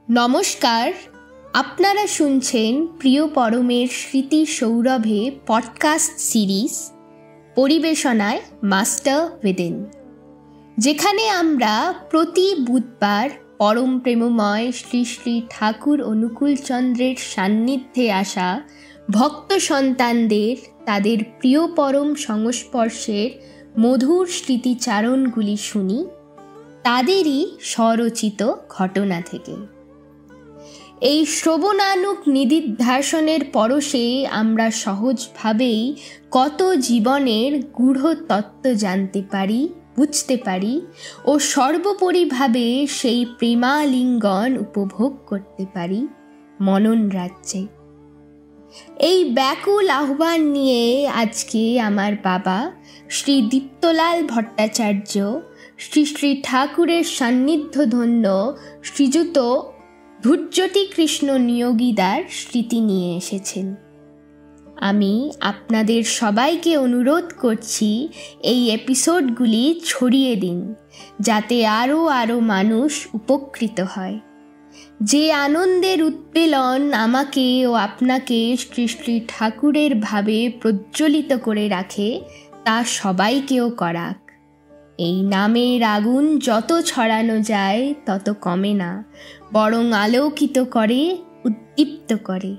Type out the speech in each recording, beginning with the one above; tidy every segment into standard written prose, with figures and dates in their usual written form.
নমস্কার, আপনারা শুনছেন প্রিয় পরমের স্মৃতি সৌরভে পডকাস্ট সিরিজ পরিবেশনায় মাস্টার উইদিন, যেখানে আমরা প্রতি বুধবার পরম প্রেমময় শ্রী শ্রী ঠাকুর অনুকূলচন্দ্রের সান্নিধ্যে আসা ভক্ত সন্তানদের তাদের প্রিয় পরম সংস্পর্শের মধুর স্মৃতিচারণগুলি শুনি, তাদেরই স্বরচিত ঘটনা থেকে। এই শ্রবণানুক নিদিধ্যাসনের পরশে আমরা সহজভাবেই কত জীবনের গূঢ় তত্ত্ব জানতে পারি, বুঝতে পারি ও সর্বোপরিভাবে সেই প্রেমালিঙ্গন উপভোগ করতে পারি মনন রাজ্যে। এই ব্যাকুল আহ্বান নিয়ে আজকে আমার বাবা শ্রী দীপ্তলাল ভট্টাচার্য শ্রী শ্রী ঠাকুরের সান্নিধ্যধন্য শ্রীযুত ধূর্যটি কৃষ্ণ নিয়োগীদার স্মৃতি নিয়ে এসেছেন। আমি আপনাদের সবাইকে অনুরোধ করছি এই এপিসোডগুলি ছড়িয়ে দিন, যাতে আরও মানুষ উপকৃত হয়। যে আনন্দের উৎপীড়ন আমাকে ও আপনাকে শ্রী শ্রী ঠাকুরের ভাবে প্রজ্বলিত করে রাখে, তা সবাইকেও করাক। এই নামের আগুন যত ছড়ানো যায় তত কমে না, বরং আলোকিত করে, উদ্দীপ্ত করে।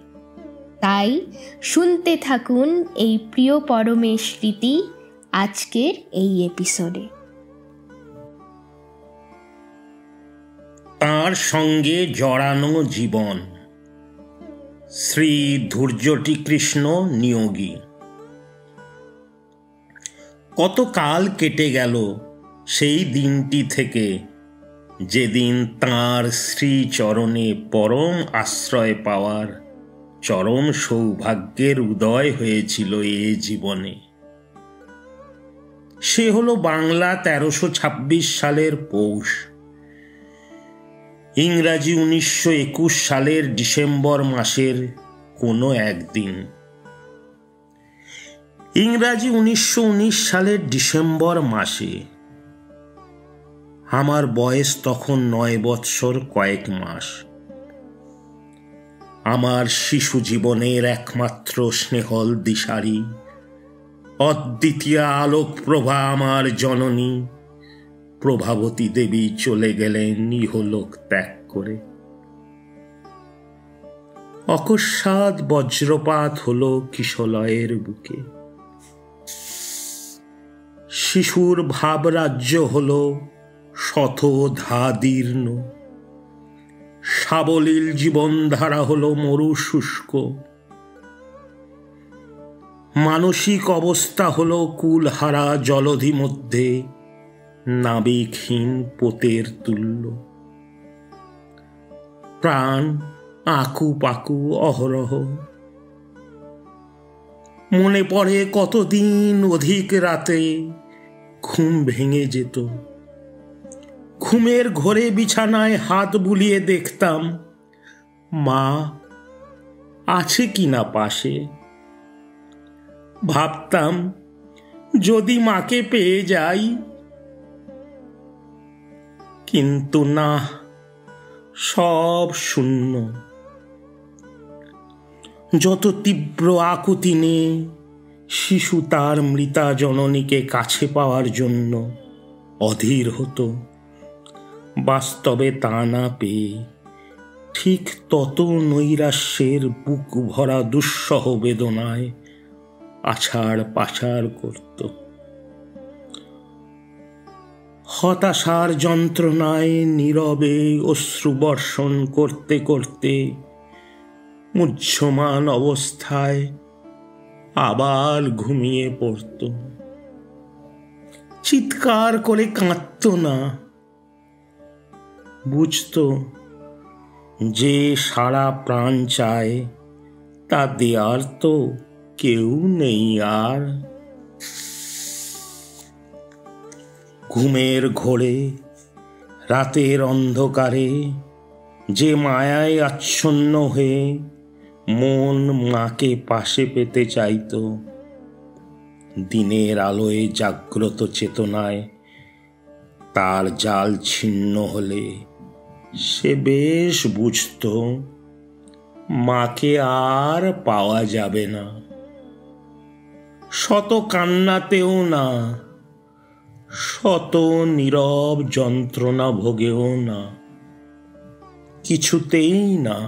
তাই শুনতে থাকুন এই প্রিয় পরমের স্মৃতি আজকের এই এপিসোডে। তাঁর সঙ্গে জড়ানো জীবন, শ্রী ধূর্যটি কৃষ্ণ নিয়োগী। কত কাল কেটে গেল সেই দিনটি থেকে, যেদিন তাঁর শ্রীচরণে পরম আশ্রয় পাওয়ার চরম সৌভাগ্যের উদয় হয়েছিল এ জীবনে। সে হলো বাংলা 1326 সালের পৌষ, ইংরাজি 1921 সালের ডিসেম্বর মাসের কোনো একদিন। ইংরাজি 1919 সালের ডিসেম্বর মাসে আমার বয়স তখন 9 বৎসর কয়েক মাস। আমার শিশু জীবনের একমাত্র স্নেহল দিশারি, অদ্বিতীয় আলোক প্রভা আমার জননী প্রভাবতী দেবী চলে গেলেন ইহলোক ত্যাগ করে। অকস্মাৎ বজ্রপাত হলো কিশলয়ের বুকে। শিশুর ভাবরাজ্য হলো শতধাদীর্ণ, সাবলীল জীবনধারা হলো মরু শুষ্ক, মানসিক অবস্থা হলো কুলহারা জলধি মধ্যে নাবিকহীন পোতের তুল্য। প্রাণ আঁকু পাকু অহরহ। মনে পড়ে কতদিন অধিক রাতে ঘুম ভেঙে যেত। ঘুমের ঘোরে বিছানায় হাত বুলিয়ে দেখতাম মা আছে কিনা পাশে। ভাবতাম যদি মাকে পেয়ে যাই, কিন্তু না, সব শূন্য। যত তীব্র আকুতি নিয়ে শিশু তার মৃতা জননীকে কাছে পাওয়ার জন্য অধীর হতো, বাস্তবে তা না পেয়ে ঠিক তত নৈরাশ্যের বুক ভরা দুঃসহ বেদনায় আছাড় পাছাড় করত। হতাশার যন্ত্রণায় নীরবে অশ্রুবর্ষণ করতে করতে মুহ্যমান অবস্থায় আবার ঘুমিয়ে পড়ত। চিৎকার করে কাঁদত না, বুঝত যে সারা প্রাণ চায় তা দেয়ার তো কেউ নেই আর। ঘুমের ঘোরে রাতের অন্ধকারে যে মায়ায় আচ্ছন্ন হয়ে মন মাকে পাশে পেতে চাইত, দিনের আলোয় জাগ্রত চেতনায় তার জাল ছিন্ন হলে সে বেশ বুঝত মাকে আর পাওয়া যাবে না, শত কান্নাতেও না, শত নীরব যন্ত্রণা ভোগেও না, কিছুতেই না।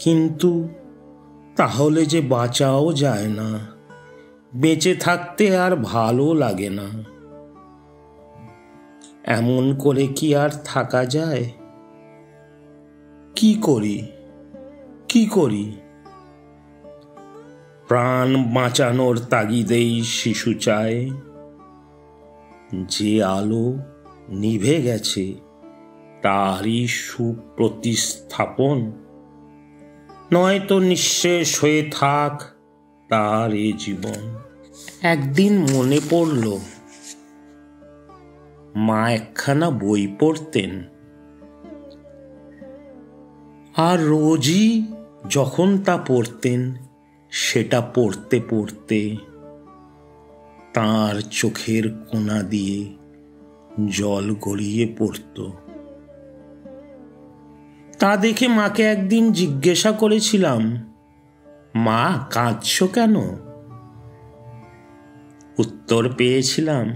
কিন্তু তাহলে যে বাঁচাও যায় না, বেঁচে থাকতে আর ভালো লাগে না। এমন করে কি আর থাকা যায়? কি করি? প্রাণ বাঁচানোর তাগিদেই শিশু চায়, যে আলো নিভে গেছে তারই সুপ্রতিস্থাপন, নয়তো নিঃশেষ হয়ে থাক তার এ জীবন। একদিন মনে পড়ল, মা একখানা বই পড়তেন, আর রোজই যখন তা পড়তেন সেটা পড়তে পড়তে তাঁর চোখের কোণা দিয়ে জল গড়িয়ে পড়ত। তা দেখে মাকে একদিন জিজ্ঞাসা করেছিলাম, মা, কাঁদছো কেন? উত্তর পেয়েছিলাম,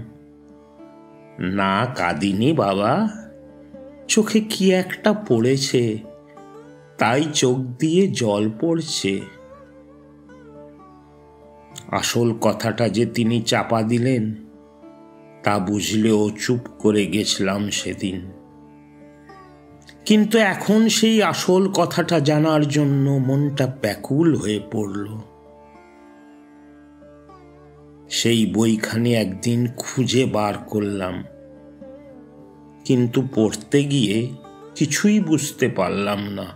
না, কাঁদিনি বাবা, চোখে কি একটা পড়েছে, তাই চোখ দিয়ে জল পড়ছে। আসল কথাটা যে তিনি চাপা দিলেন তা বুঝলেও চুপ করে গেছিলাম সেদিন। কিন্তু এখন সেই আসল কথাটা জানার জন্য মনটা ব্যাকুল হয়ে পড়ল। সেই বইখানি একদিন খুঁজে বার করলাম, কিন্তু পড়তে গিয়ে কিছুই বুঝতে পারলাম না।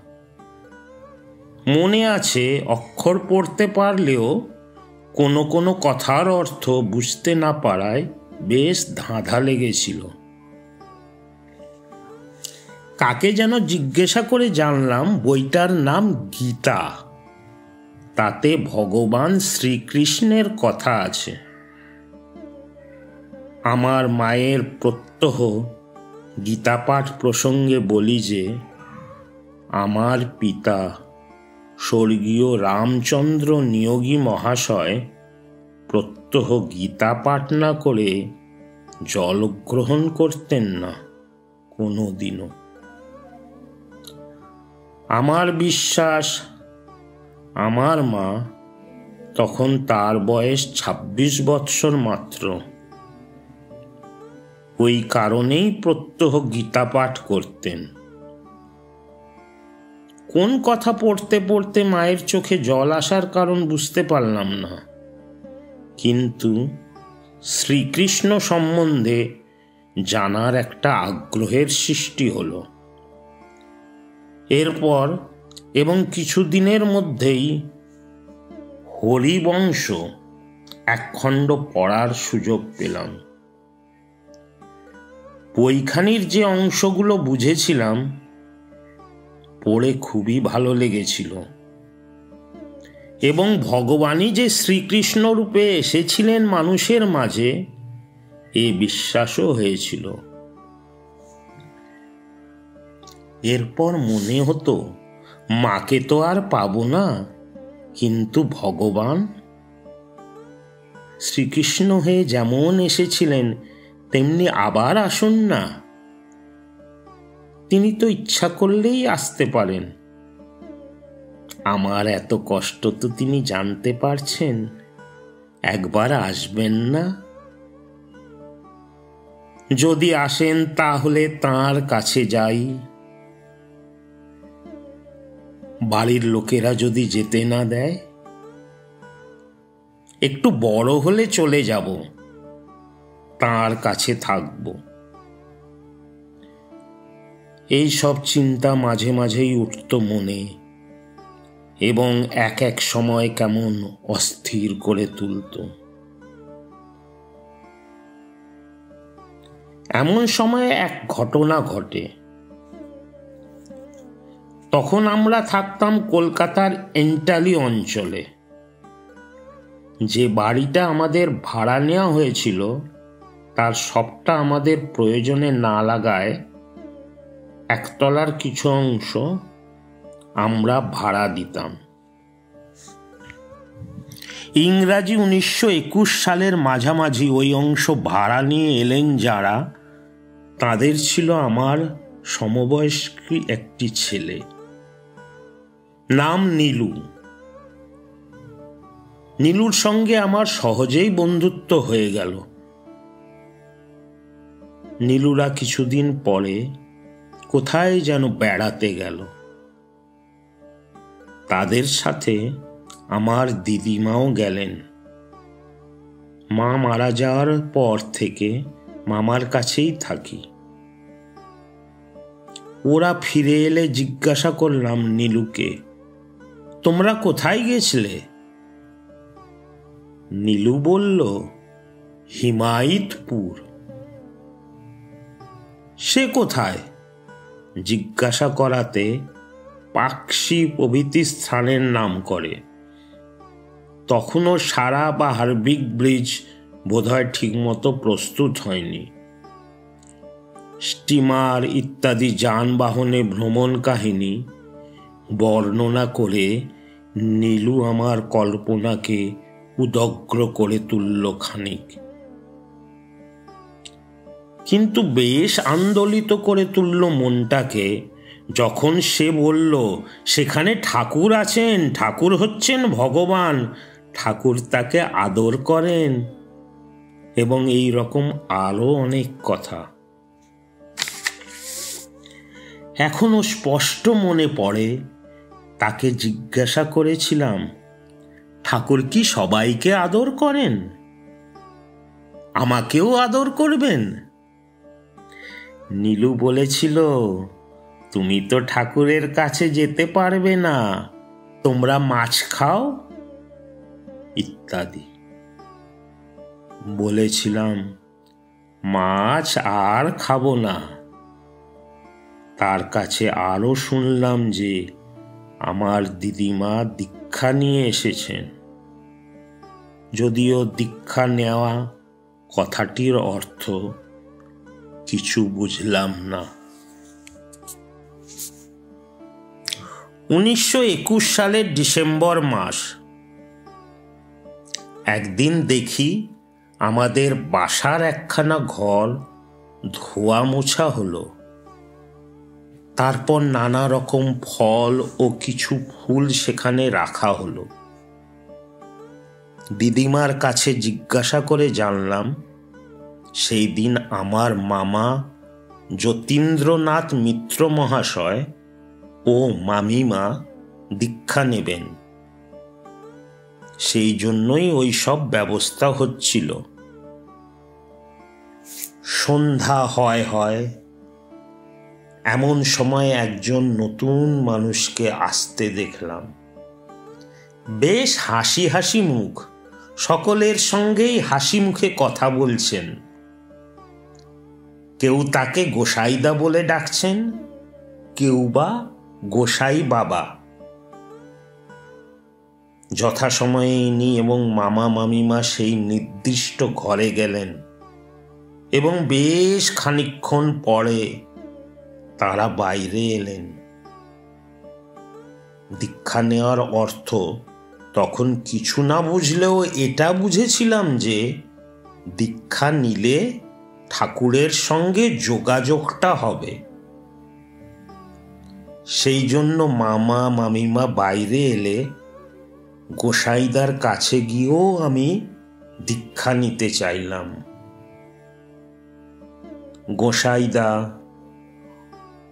মনে আছে, অক্ষর পড়তে পারলেও কোনো কোনো কথার অর্থ বুঝতে না পারায় বেশ ধাঁধা লেগেছিল। কাকে যেন জিজ্ঞাসা করে জানলাম বইটার নাম গীতা, তাতে ভগবান শ্রীকৃষ্ণের কথা আছে। আমার মায়ের প্রত্যহ গীতা পাঠ প্রসঙ্গে বলি যে, আমার পিতা স্বর্গীয় রামচন্দ্র নিয়োগী মহাশয় প্রত্যহ গীতা পাঠ না করে জল গ্রহণ করতেন না কোনো দিনও। আমার বিশ্বাস আমার মা তখন তার বয়স 26 বৎসর মাত্র, ওই কারণেই প্রত্যহ গীতা পাঠ করতেন। কোন কথা পড়তে পড়তে মায়ের চোখে জল আসার কারণ বুঝতে পারলাম না, কিন্তু শ্রীকৃষ্ণ সম্বন্ধে জানার একটা আগ্রহের সৃষ্টি হলো। এরপর এবং কিছুদিনের মধ্যেই হরিবংশ একখণ্ড পড়ার সুযোগ পেলাম। বইখানির যে অংশগুলো বুঝেছিলাম পড়ে খুবই ভালো লেগেছিল, এবং ভগবানই যে শ্রীকৃষ্ণ রূপে এসেছিলেন মানুষের মাঝে এ বিশ্বাসও হয়েছিল। এরপর মনে হতো, মাকে তো আর পাবো না, কিন্তু ভগবান শ্রীকৃষ্ণ হয়ে যেমন এসেছিলেন তেমনি আবার আসুন না। তিনি তো ইচ্ছা করলেই আসতে পারেন। আমার এত কষ্ট তো তিনি জানতে পারছেন, একবার আসবেন না? যদি আসেন তাহলে তাঁর কাছে যাই। বাড়ির লোকেরা যদি যেতে না দেয়, একটু বড় হলে চলে যাব, তাঁর কাছে থাকব। এই সব চিন্তা মাঝে মাঝেই উঠত মনে, এবং এক এক সময় কেমন অস্থির করে তুলত। এমন সময় এক ঘটনা ঘটে। তখন আমরা থাকতাম কলকাতার এন্টালি অঞ্চলে। যে বাড়িটা আমাদের ভাড়া নেওয়া হয়েছিল তার সবটা আমাদের প্রয়োজনে না লাগায় একতলার কিছু অংশ আমরা ভাড়া দিতাম। ইংরাজি 1921 সালের মাঝামাঝি ওই অংশ ভাড়া নিয়ে এলেন যারা, তাদের ছিল আমার সমবয়স্কী একটি ছেলে, নাম নীলু। নীলুর সঙ্গে আমার সহজেই বন্ধুত্ব হয়ে গেল। নীলুরা কিছুদিন পরে কোথায় যেন বেড়াতে গেল। তাদের সাথে আমার দিদিমাও গেলেন। মা মারা যাওয়ার পর থেকে মামার কাছেই থাকি। ওরা ফিরে এলে জিজ্ঞাসা করলাম নীলুকে, তোমরা কোথায় গেছিলে? নীলু বলল, হিমায়িতপুর। সে কোথায়? জিজ্ঞাসা করাতে পাকশি প্রভৃতি স্থানের নাম করে। তখনও সারা বা হার্বিক ব্রিজ বোধহয় ঠিকমতো প্রস্তুত হয়নি। স্টিমার ইত্যাদি যানবাহনে ভ্রমণ কাহিনী বর্ণনা করে নীলু আমার কল্পনাকে উদগ্র করে তুলল খানিক, কিন্তু বেশ আন্দোলিত করে তুলল মনটাকে যখন সে বলল, সেখানে ঠাকুর আছেন, ঠাকুর হচ্ছেন ভগবান, ঠাকুর তাকে আদর করেন, এবং এই রকম আরো অনেক কথা। এখনো স্পষ্ট মনে পড়ে তাকে জিজ্ঞাসা করেছিলাম, ঠাকুর কি সবাইকে আদর করেন? আমাকেও আদর করবেন? নীলু বলেছিল, তুমি তো ঠাকুরের কাছে যেতে পারবে না, তোমরা মাছ খাও ইত্যাদি। বলেছিলাম, মাছ আর খাবো না। তার কাছে আরো শুনলাম যে আমার দিদিমা দীক্ষা নিয়ে এসেছেন, যদিও দীক্ষা নেওয়া কথাটির অর্থ কিছু বুঝলাম না। 1921 সালের ডিসেম্বর মাস। একদিন দেখি আমাদের বাসার একখানা ঘর ধোয়া মোছা হলো। তারপর নানা রকম ফল ও কিছু ফুল সেখানে রাখা হলো। দিদিমার কাছে জিজ্ঞাসা করে জানলাম, সেই দিন আমার মামা যতীন্দ্রনাথ মিত্র মহাশয় ও মামিমা দীক্ষা নেবেন। সেই জন্যই ওই সব ব্যবস্থা হচ্ছিল। সন্ধ্যা হয় এমন সময় একজন নতুন মানুষকে আসতে দেখলাম। বেশ হাসি হাসি মুখ, সকলের সঙ্গেই হাসি মুখে কথা বলছেন। কেউ তাকে গোসাইদা বলে ডাকছেন, কেউ বা গোসাই বাবা। যথাসময়ে ইনি এবং মামা মামিমা সেই নির্দিষ্ট ঘরে গেলেন এবং বেশ খানিকক্ষণ পরে তারা বাইরে এলেন। দীক্ষা নেওয়ার অর্থ তখন কিছু না বুঝলেও এটা বুঝেছিলাম যে দীক্ষা নিলে ঠাকুরের সঙ্গে যোগাযোগটা হবে। সেই জন্য মামা মামিমা বাইরে এলে গোসাইদার কাছে গিয়েও আমি দীক্ষা নিতে চাইলাম। গোসাইদা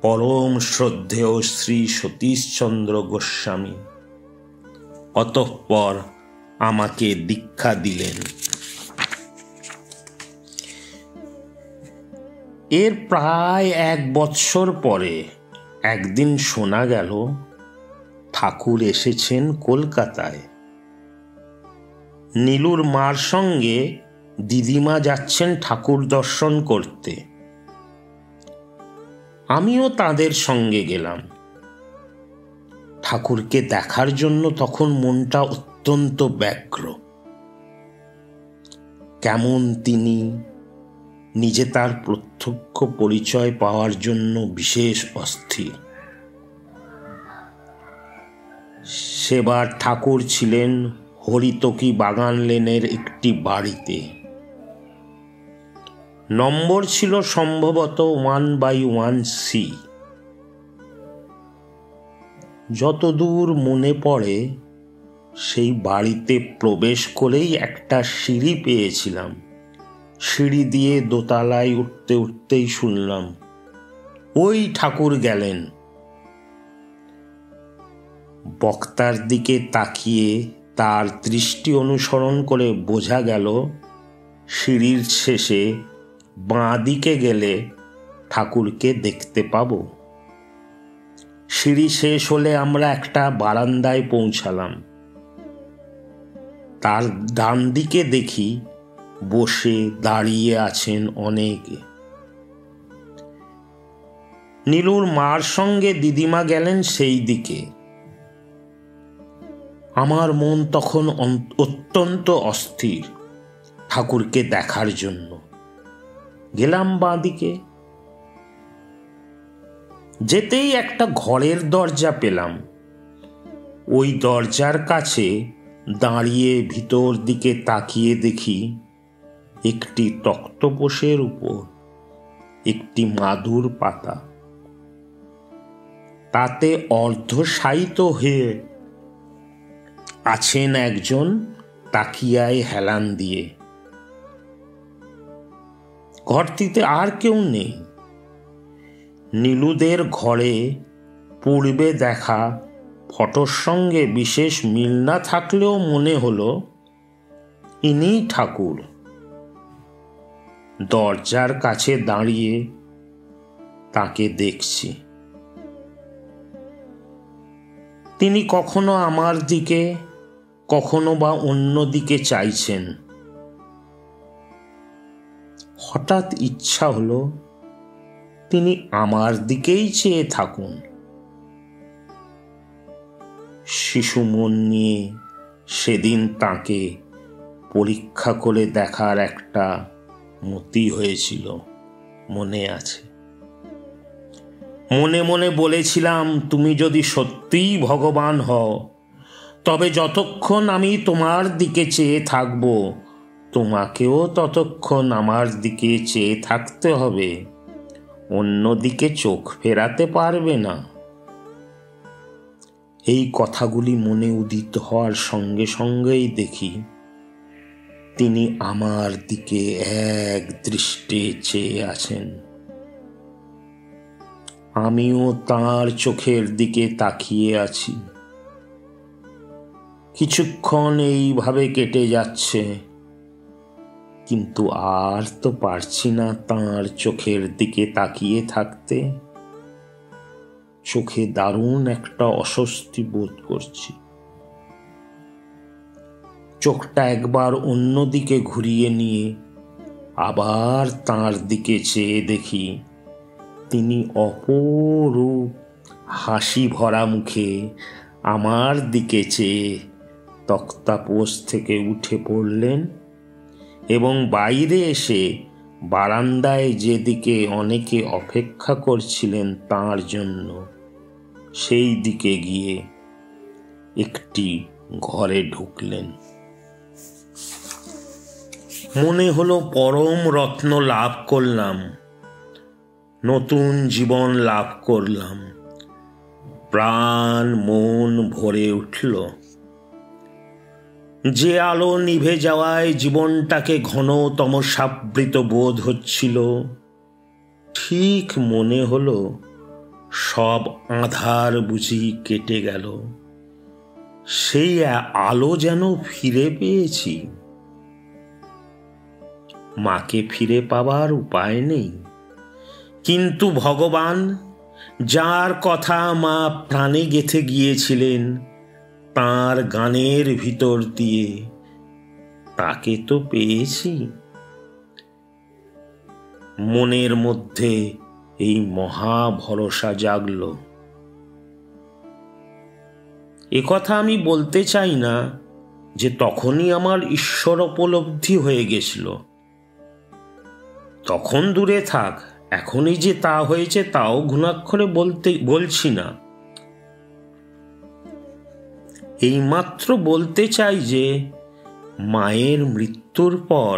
পরম শ্রদ্ধেয় শ্রী সতীশচন্দ্র গোস্বামী অতঃপর আমাকে দীক্ষা দিলেন। এর প্রায় 1 বৎসর পরে একদিন শোনা গেল ঠাকুর এসেছেন কলকাতায়। নীলুর মার সঙ্গে দিদিমা যাচ্ছেন ঠাকুর দর্শন করতে। আমিও তাদের সঙ্গে গেলাম। ঠাকুরকে দেখার জন্য তখন মনটা অত্যন্ত ব্যগ্র। কেমন তিনি, নিজে তার প্রত্যক্ষ পরিচয় পাওয়ার জন্য বিশেষ অস্থির। সেবার ঠাকুর ছিলেন হরিতকি বাগান লেনের একটি বাড়িতে। নম্বর ছিল সম্ভবত 1/1C। যতদূর মনে পড়ে সেই বাড়িতে প্রবেশ করেই একটা সিঁড়ি পেয়েছিলাম। সিঁড়ি দিয়ে দোতলায় উঠতে উঠতেই শুনলাম, ওই ঠাকুর গেলেন। বক্তার দিকে তাকিয়ে তার দৃষ্টি অনুসরণ করে বোঝা গেল সিঁড়ির শেষে বাঁ দিকে গেলে ঠাকুরকে দেখতে পাব। সিঁড়ি শেষ হলে আমরা একটা বারান্দায় পৌঁছালাম। তার ডান দিকে দেখি বসে দাঁড়িয়ে আছেন অনেকে। নীলুর মার সঙ্গে দিদিমা গেলেন সেই দিকে। আমার মন তখন অত্যন্ত অস্থির ঠাকুরকে দেখার জন্য। গেলাম বাঁ দিকে। যেতেই একটা ঘরের দরজা পেলাম। ওই দরজার কাছে দাঁড়িয়ে ভিতর দিকে তাকিয়ে দেখি একটি তক্তপোশের উপর একটি মাদুর পাতা। তাতে অর্ধশায়িত হয়ে আছেন একজন তাকিয়ায় হেলান দিয়ে। ঘরটিতে আর কেউ নেই। নীলুদের ঘরে পূর্বে দেখা ফটোর সঙ্গে বিশেষ মিল না থাকলেও মনে হলো ইনিই ঠাকুর। দরজার কাছে দাঁড়িয়ে তাকে দেখছি। তিনি কখনো আমার দিকে, কখনো বা অন্য দিকে চাইছেন। হঠাৎ ইচ্ছা হলো তিনি আমার দিকেই চেয়ে থাকুন। শিশু মন নিয়ে সেদিন তাকে পরীক্ষা করে দেখার একটা মতি হয়েছিল, মনে আছে। মনে মনে বলেছিলাম, তুমি যদি সত্যিই ভগবান হও তবে যতক্ষণ আমি তোমার দিকে চেয়ে থাকব তোমাকেও ততক্ষণ আমার দিকে চেয়ে থাকতে হবে, অন্যদিকে চোখ ফেরাতে পারবে না। এই কথাগুলি মনে উদিত হওয়ার সঙ্গে সঙ্গেই দেখি তিনি আমার দিকে এক দৃষ্টে চেয়ে আছেন। আমিও তাঁর চোখের দিকে তাকিয়ে আছি। কিছুক্ষণ এইভাবে কেটে যাচ্ছে, কিন্তু আর তো পারছি না তাঁর চোখের দিকে তাকিয়ে থাকতে। চোখে দারুণ একটা অস্বস্তি বোধ করছি। চোখটা একবার অন্যদিকে ঘুরিয়ে নিয়ে আবার তাঁর দিকে চেয়ে দেখি তিনি অপরূপ হাসি ভরা মুখে আমার দিকে চেয়ে তক্তাপোষ থেকে উঠে পড়লেন এবং বাইরে এসে বারান্দায় যেদিকে অনেকে অপেক্ষা করছিলেন তাঁর জন্য সেই দিকে গিয়ে একটি ঘরে ঢুকলেন। মনে হলো পরম রত্ন লাভ করলাম, নতুন জীবন লাভ করলাম। প্রাণ মন ভরে উঠল। যে আলো নিভে যাওয়ায় জীবনটাকে ঘন তমসাবৃত বোধ হচ্ছিল, ঠিক মনে হলো সব আঁধার বুঝি কেটে গেল। সেই আলো যেন ফিরে পেয়েছি। মাকে ফিরে পাবার উপায় নেই, কিন্তু ভগবান, যার কথা মা প্রাণে গেঁথে গিয়েছিলেন তাঁর গানের ভিতর দিয়ে, তাকে তো পেয়েছি। মনের মধ্যে এই মহা ভরসা জাগল। একথা আমি বলতে চাই না যে তখনই আমার ঈশ্বর উপলব্ধি হয়ে গেছিল। তখন দূরে থাক, এখনই যে তা হয়েছে তাও ঘুণাক্ষরে বলছি না। এইমাত্র বলতে চাই যে মায়ের মৃত্যুর পর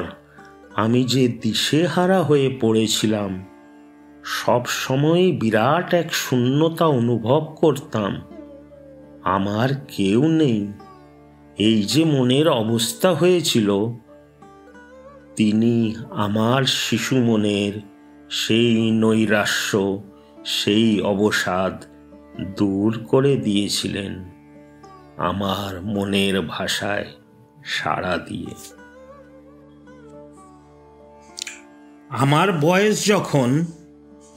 আমি যে দিশেহারা হয়ে পড়েছিলাম, সব সময় বিরাট এক শূন্যতা অনুভব করতাম। আমার কেউ নেই, এই যে মনের অবস্থা হয়েছিল, তিনি আমার শিশু মনের সেই নৈরাশ্য, সেই অবসাদ দূর করে দিয়েছিলেন আমার মনের ভাষায় সাড়া দিয়ে। আমার বয়স যখন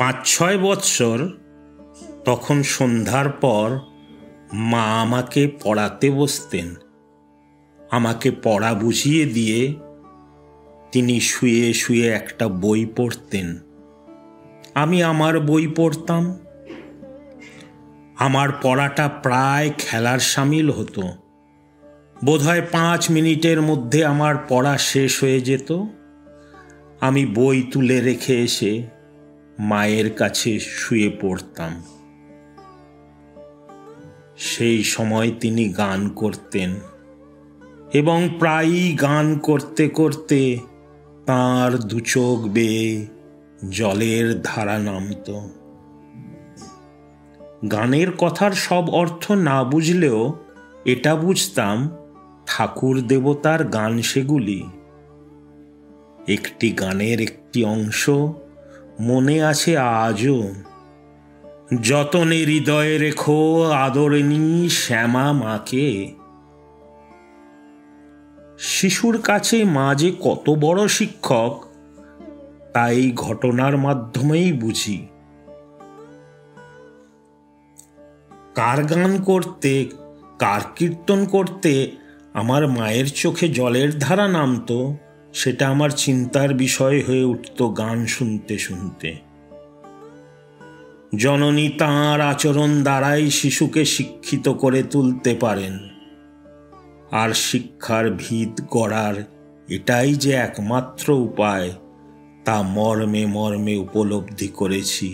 5-6 বৎসর, তখন সন্ধ্যার পর মা আমাকে পড়াতে বসতেন। আমাকে পড়া বুঝিয়ে দিয়ে তিনি শুয়ে শুয়ে একটা বই পড়তেন, আমি আমার বই পড়তাম। আমার পড়াটা প্রায় খেলার সামিল হতো। বোধহয় 5 মিনিটের মধ্যে আমার পড়া শেষ হয়ে যেত। আমি বই তুলে রেখে এসে মায়ের কাছে শুয়ে পড়তাম। সেই সময় তিনি গান করতেন এবং প্রায়ই গান করতে করতে তাঁর দু চোখ বেয়ে জলের ধারা নামত। গানের কথার সব অর্থ না বুঝলেও এটা বুঝতাম ঠাকুর দেবতার গান সেগুলি। একটি গানের একটি অংশ মনে আছে আজও। যতনে হৃদয়ে রেখো আদরিণী শ্যামা মাকে। শিশুর কাছে মা যে কত বড় শিক্ষক, তাই ঘটনার মাধ্যমেই বুঝি। কার গান করতে, কার কীর্তন করতে আমার মায়ের চোখে জলের ধারা নামতো, সেটা আমার চিন্তার বিষয় হয়ে উঠত গান শুনতে শুনতে। জননী তাঁর আচরণ দ্বারাই শিশুকে শিক্ষিত করে তুলতে পারেন, আর শিক্ষার ভিত গড়ার এটাই যে একমাত্র উপায়, তা মর্মে মর্মে উপলব্ধি করেছি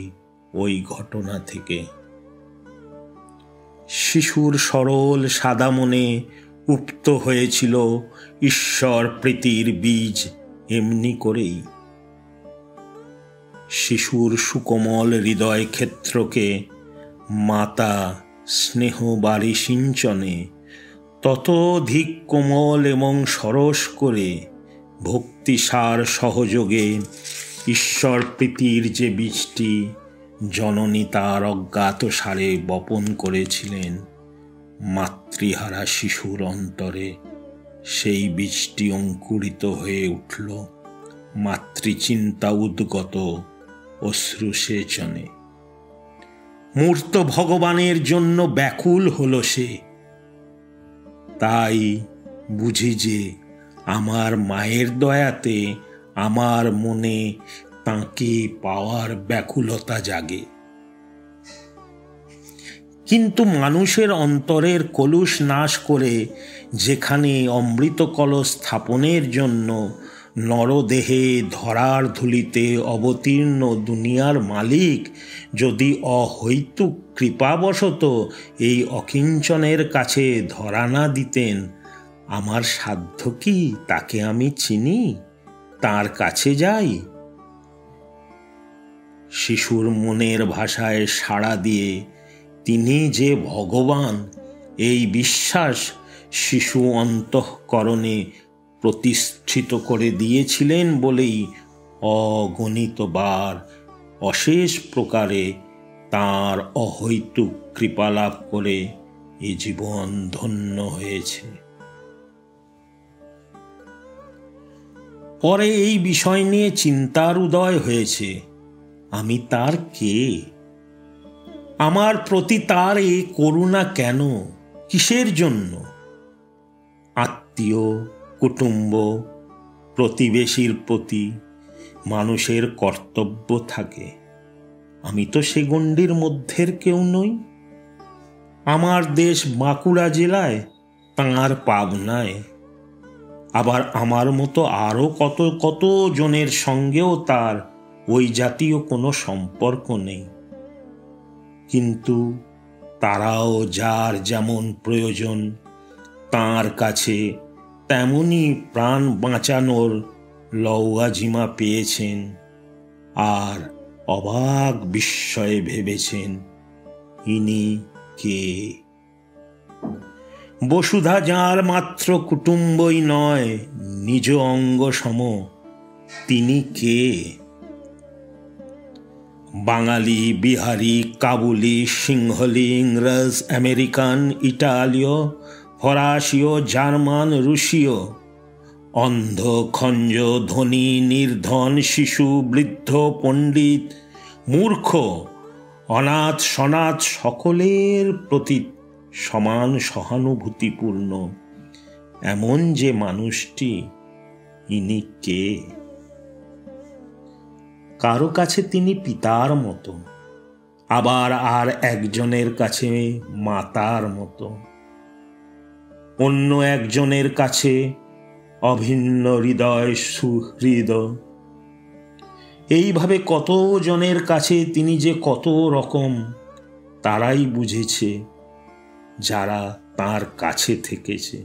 ওই ঘটনা থেকে। শিশুর সরল সাদা মনে উপ্ত হয়েছিল ঈশ্বর প্রীতির বীজ এমনি করেই। শিশুর সুকোমল হৃদয় ক্ষেত্রকে মাতা স্নেহ বাড়ি সিঞ্চনে ততোধিক কোমল এবং সরস করে ভক্তিসার সহযোগে ঈশ্বর প্রীতির যে বীজটি জননী তার অজ্ঞাত সারে বপন করেছিলেন মাতৃহারা শিশুর অন্তরে, সেই বীজটি অঙ্কুরিত হয়ে উঠল মাতৃচিন্তা উদ্গত অশ্রুসেচনে। মূর্ত ভগবানের জন্য ব্যাকুল হল সে। তাই বুঝি যে আমার মায়ের দয়াতে আমার মনে তাঁকে পাওয়ার ব্যাকুলতা জাগে। কিন্তু মানুষের অন্তরের কলুষ নাশ করে যেখানে অমৃত কলস স্থাপনের জন্য নরদেহে ধরার ধুলিতে অবতীর্ণ দুনিয়ার মালিক যদি অহৈতুক কৃপাবশত এই অকিঞ্চনের কাছে ধরা না দিতেন, আমার সাধ্য কি তাকে আমি চিনি, তার কাছে যাই? শিশুর মনের ভাষায় সাড়া দিয়ে তিনি যে ভগবান, এই বিশ্বাস শিশু অন্তঃকরণে প্রতিষ্ঠিত করে দিয়েছিলেন বলেই অগণিতবার অশেষ প্রকারে তাঁর অহৈতুক কৃপালাভ করে এ জীবন ধন্য হয়েছে। পরে এই বিষয় নিয়ে চিন্তার উদয় হয়েছে, আমি তার কে? আমার প্রতি তার এই করুণা কেন, কিসের জন্য? আত্মীয়, কুটুম্ব, প্রতিবেশীর প্রতি মানুষের কর্তব্য থাকে। আমি তো সে গণ্ডির মধ্যের কেউ নই। আমার দেশ বাঁকুড়া জেলায়, তাঁর পাবনায়। আবার আমার মতো আরও কত কত জনের সঙ্গেও তার ওই জাতীয় কোনো সম্পর্ক নেই, কিন্তু তারাও যার যেমন প্রয়োজন তাঁর কাছে তেমনি প্রাণ বাঁচানোর লওয়াজিমা পেয়েছেন, আর অবাক বিস্ময়ে ভেবেছেন ইনি কে। বসুধা যাঁর মাত্র কুটুম্বই নয়, নিজ অঙ্গ সম, তিনি কে? বাঙালি, বিহারি, কাবুলি, সিংহলি, ইংরেজ, আমেরিকান, ইটালীয়, ফরাসীয়, জার্মান, রুশীয়, অন্ধ, খঞ্জ, ধনী, নির্ধন, শিশু, বৃদ্ধ, পণ্ডিত, মূর্খ, অনাথ, সনাথ সকলের প্রতি সমান সহানুভূতিপূর্ণ এমন যে মানুষটি, ইনি কে? কারো কাছে তিনি পিতার মতো, আবার আর একজনের কাছে মাতার মতো, অন্য একজনের কাছে অভিন্ন হৃদয় সুহৃদ। এইভাবে কত জনের কাছে তিনি যে কত রকম তারাই বুঝেছে যারা তার কাছে থেকেছে।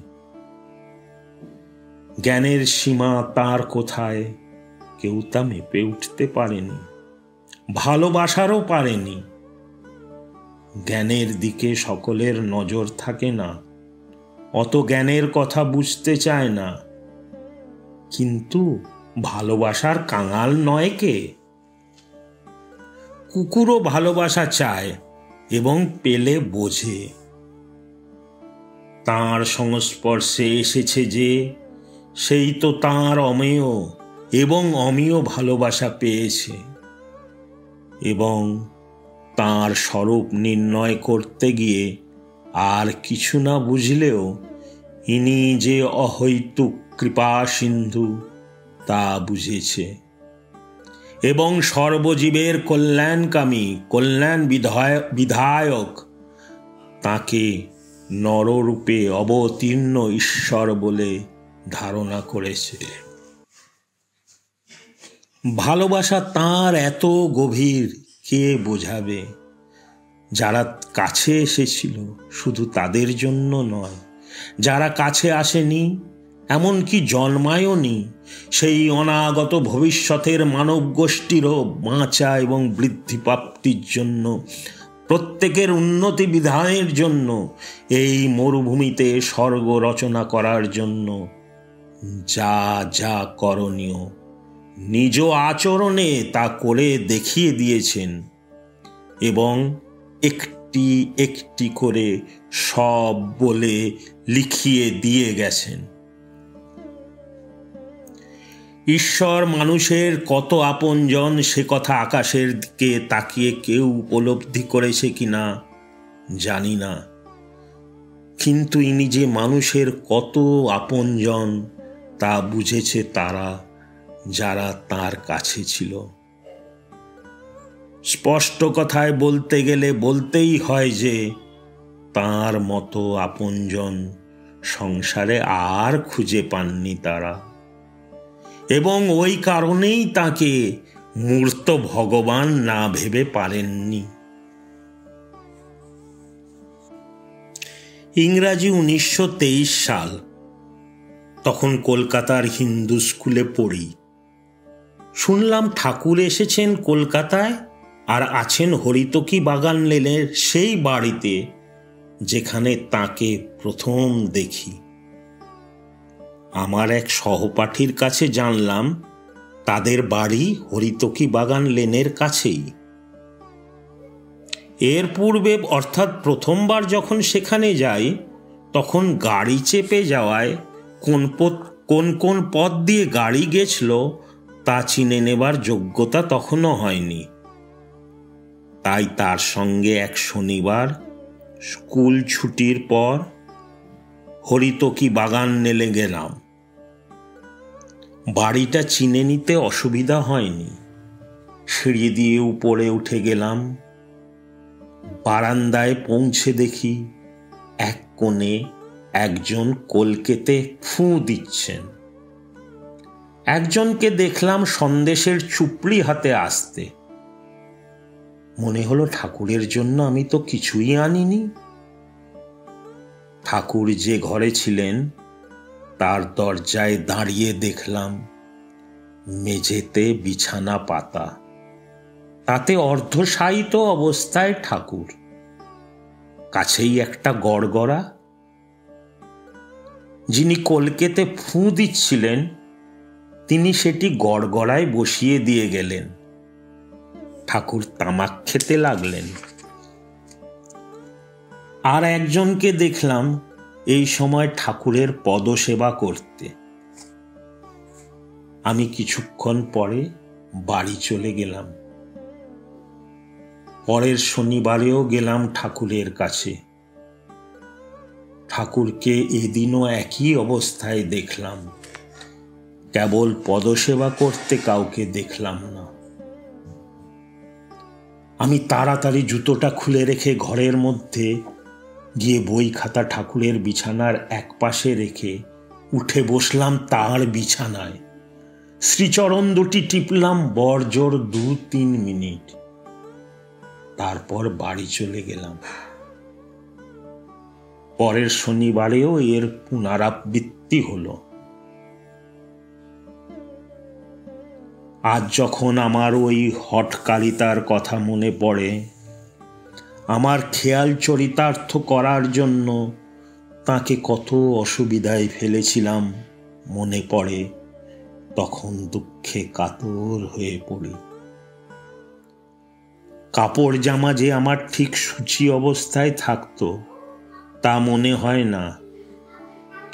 জ্ঞানের সীমা তার কোথায় কেউ তা মেপে উঠতে পারেনি, ভালোবাসারও পারেনি। জ্ঞানের দিকে সকলের নজর থাকে না, অত জ্ঞানের কথা বুঝতে চায় না, কিন্তু ভালোবাসার কাঙাল নয় কে? কুকুরও ভালোবাসা চায় এবং পেলে বোঝে। তাঁর সংস্পর্শে এসেছে যে, সেই তো তাঁর অমেয় এবং অমীয় ভালোবাসা পেয়েছে, এবং তাঁর স্বরূপ নির্ণয় করতে গিয়ে আর কিছু না বুঝলেও ইনি যে অহৈতুক কৃপা সিন্ধু তা বুঝেছে, এবং সর্বজীবের কল্যাণকামী, কল্যাণ বিধায়ক তাকে নররূপে অবতীর্ণ ঈশ্বর বলে ধারণা করেছে। ভালোবাসা তাঁর এত গভীর কে বোঝাবে? যারা কাছে এসেছিল শুধু তাদের জন্য নয়, যারা কাছে আসেনি, এমনকি জন্মায়নি, সেই অনাগত ভবিষ্যতের মানব গোষ্ঠীরও বাঁচা এবং বৃদ্ধিপ্রাপ্তির জন্য, প্রত্যেকের উন্নতি বিধানের জন্য, এই মরুভূমিতে স্বর্গ রচনা করার জন্য যা যা করণীয় নিজ আচরণে তা করে দেখিয়ে দিয়েছেন, এবং একটি একটি করে সব বলে লিখিয়ে দিয়ে গেছেন। ঈশ্বর মানুষের কত আপনজন সে কথা আকাশের দিকে তাকিয়ে কেউ উপলব্ধি করেছে কিনা জানি না, কিন্তু ইনি যে মানুষের কত আপনজন তা বুঝেছে তারা যারা তার কাছে ছিল। স্পষ্ট কথায় বলতে গেলে বলতেই হয় যে তার মতো আপনজন সংসারে আর খুঁজে পাননি তারা, এবং ওই কারণেই তাকে মূর্ত ভগবান না ভেবে পারেননি। ইংরাজি 1923 সাল, তখন কলকাতার হিন্দু স্কুলে পড়ি। শুনলাম ঠাকুর এসেছেন কলকাতায় আর আছেন হরিতকি বাগান লেনের সেই বাড়িতে যেখানে তাকে প্রথম দেখি। আমার এক সহপাঠীর কাছে জানলাম তাদের বাড়ি হরিতকি বাগান লেনের কাছেই। এর পূর্বে, অর্থাৎ প্রথমবার যখন সেখানে যাই, তখন গাড়ি চেপে যাওয়ায় কোন কোন পথ দিয়ে গাড়ি গেছিল তা চিনে নেবার যোগ্যতা তখনও হয়নি। তাই তার সঙ্গে এক শনিবার স্কুল ছুটির পর হরিতকি বাগান নেলে গেলাম। বাড়িটা চিনে নিতে অসুবিধা হয়নি। সিঁড়ি দিয়ে উপরে উঠে গেলাম। বারান্দায় পৌঁছে দেখি এক কোণে একজন কলকেতে ফুঁ দিচ্ছেন। একজনকে দেখলাম সন্দেশের চুপড়ি হাতে আসতে। মনে হলো ঠাকুরের জন্য আমি তো কিছুই আনিনি। ঠাকুর যে ঘরে ছিলেন তার দরজায় দাঁড়িয়ে দেখলাম মেঝেতে বিছানা পাতা, তাতে অর্ধশায়িত অবস্থায় ঠাকুর, কাছেই একটা গড়গড়া। যিনি কলকেতে ফুঁ দিচ্ছিলেন তিনি সেটি গড়গড়ায় বসিয়ে দিয়ে গেলেন। ঠাকুর তামাক খেতে লাগলেন। আর একজনকে দেখলাম এই সময় ঠাকুরের পদসেবা করতে। আমি কিছুক্ষণ পরে বাড়ি চলে গেলাম। পরের শনিবারেও গেলাম ঠাকুরের কাছে। ঠাকুরকে এদিনও একই অবস্থায় দেখলাম, কেবল পদসেবা করতে কাউকে দেখলাম না। আমি তাড়াতাড়ি জুতোটা খুলে রেখে ঘরের মধ্যে গিয়ে বই খাতা ঠাকুরের বিছানার এক পাশে রেখে উঠে বসলাম তার বিছানায়। শ্রীচরণ দুটি টিপলাম বড়জোর 2-3 মিনিট, তারপর বাড়ি চলে গেলাম। পরের শনিবারেও এর পুনরাবৃত্তি হলো। আজ যখন আমার ওই হঠকারিতার কথা মনে পড়ে, আমার খেয়াল চরিতার্থ করার জন্য তাকে কত অসুবিধায় ফেলেছিলাম মনে পড়ে, তখন দুঃখে কাতর হয়ে পড়ি। কাপড় জামা যে আমার ঠিক সূচি অবস্থায় থাকতো তা মনে হয় না,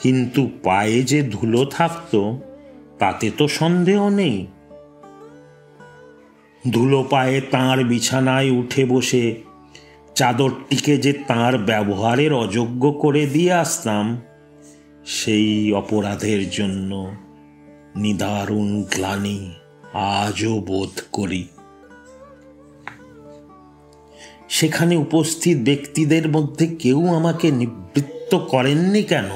কিন্তু পায়ে যে ধুলো থাকতো তাতে তো সন্দেহ নেই। ধুলো পায়ে তাঁর বিছানায় উঠে বসে চাদরটিকে যে তাঁর ব্যবহারের অযোগ্য করে দিয়ে আসতাম, সেই অপরাধের জন্য নিদারুণ গ্লানি আজও বোধ করি। সেখানে উপস্থিত ব্যক্তিদের মধ্যে কেউ আমাকে নিবৃত্ত করেননি কেন?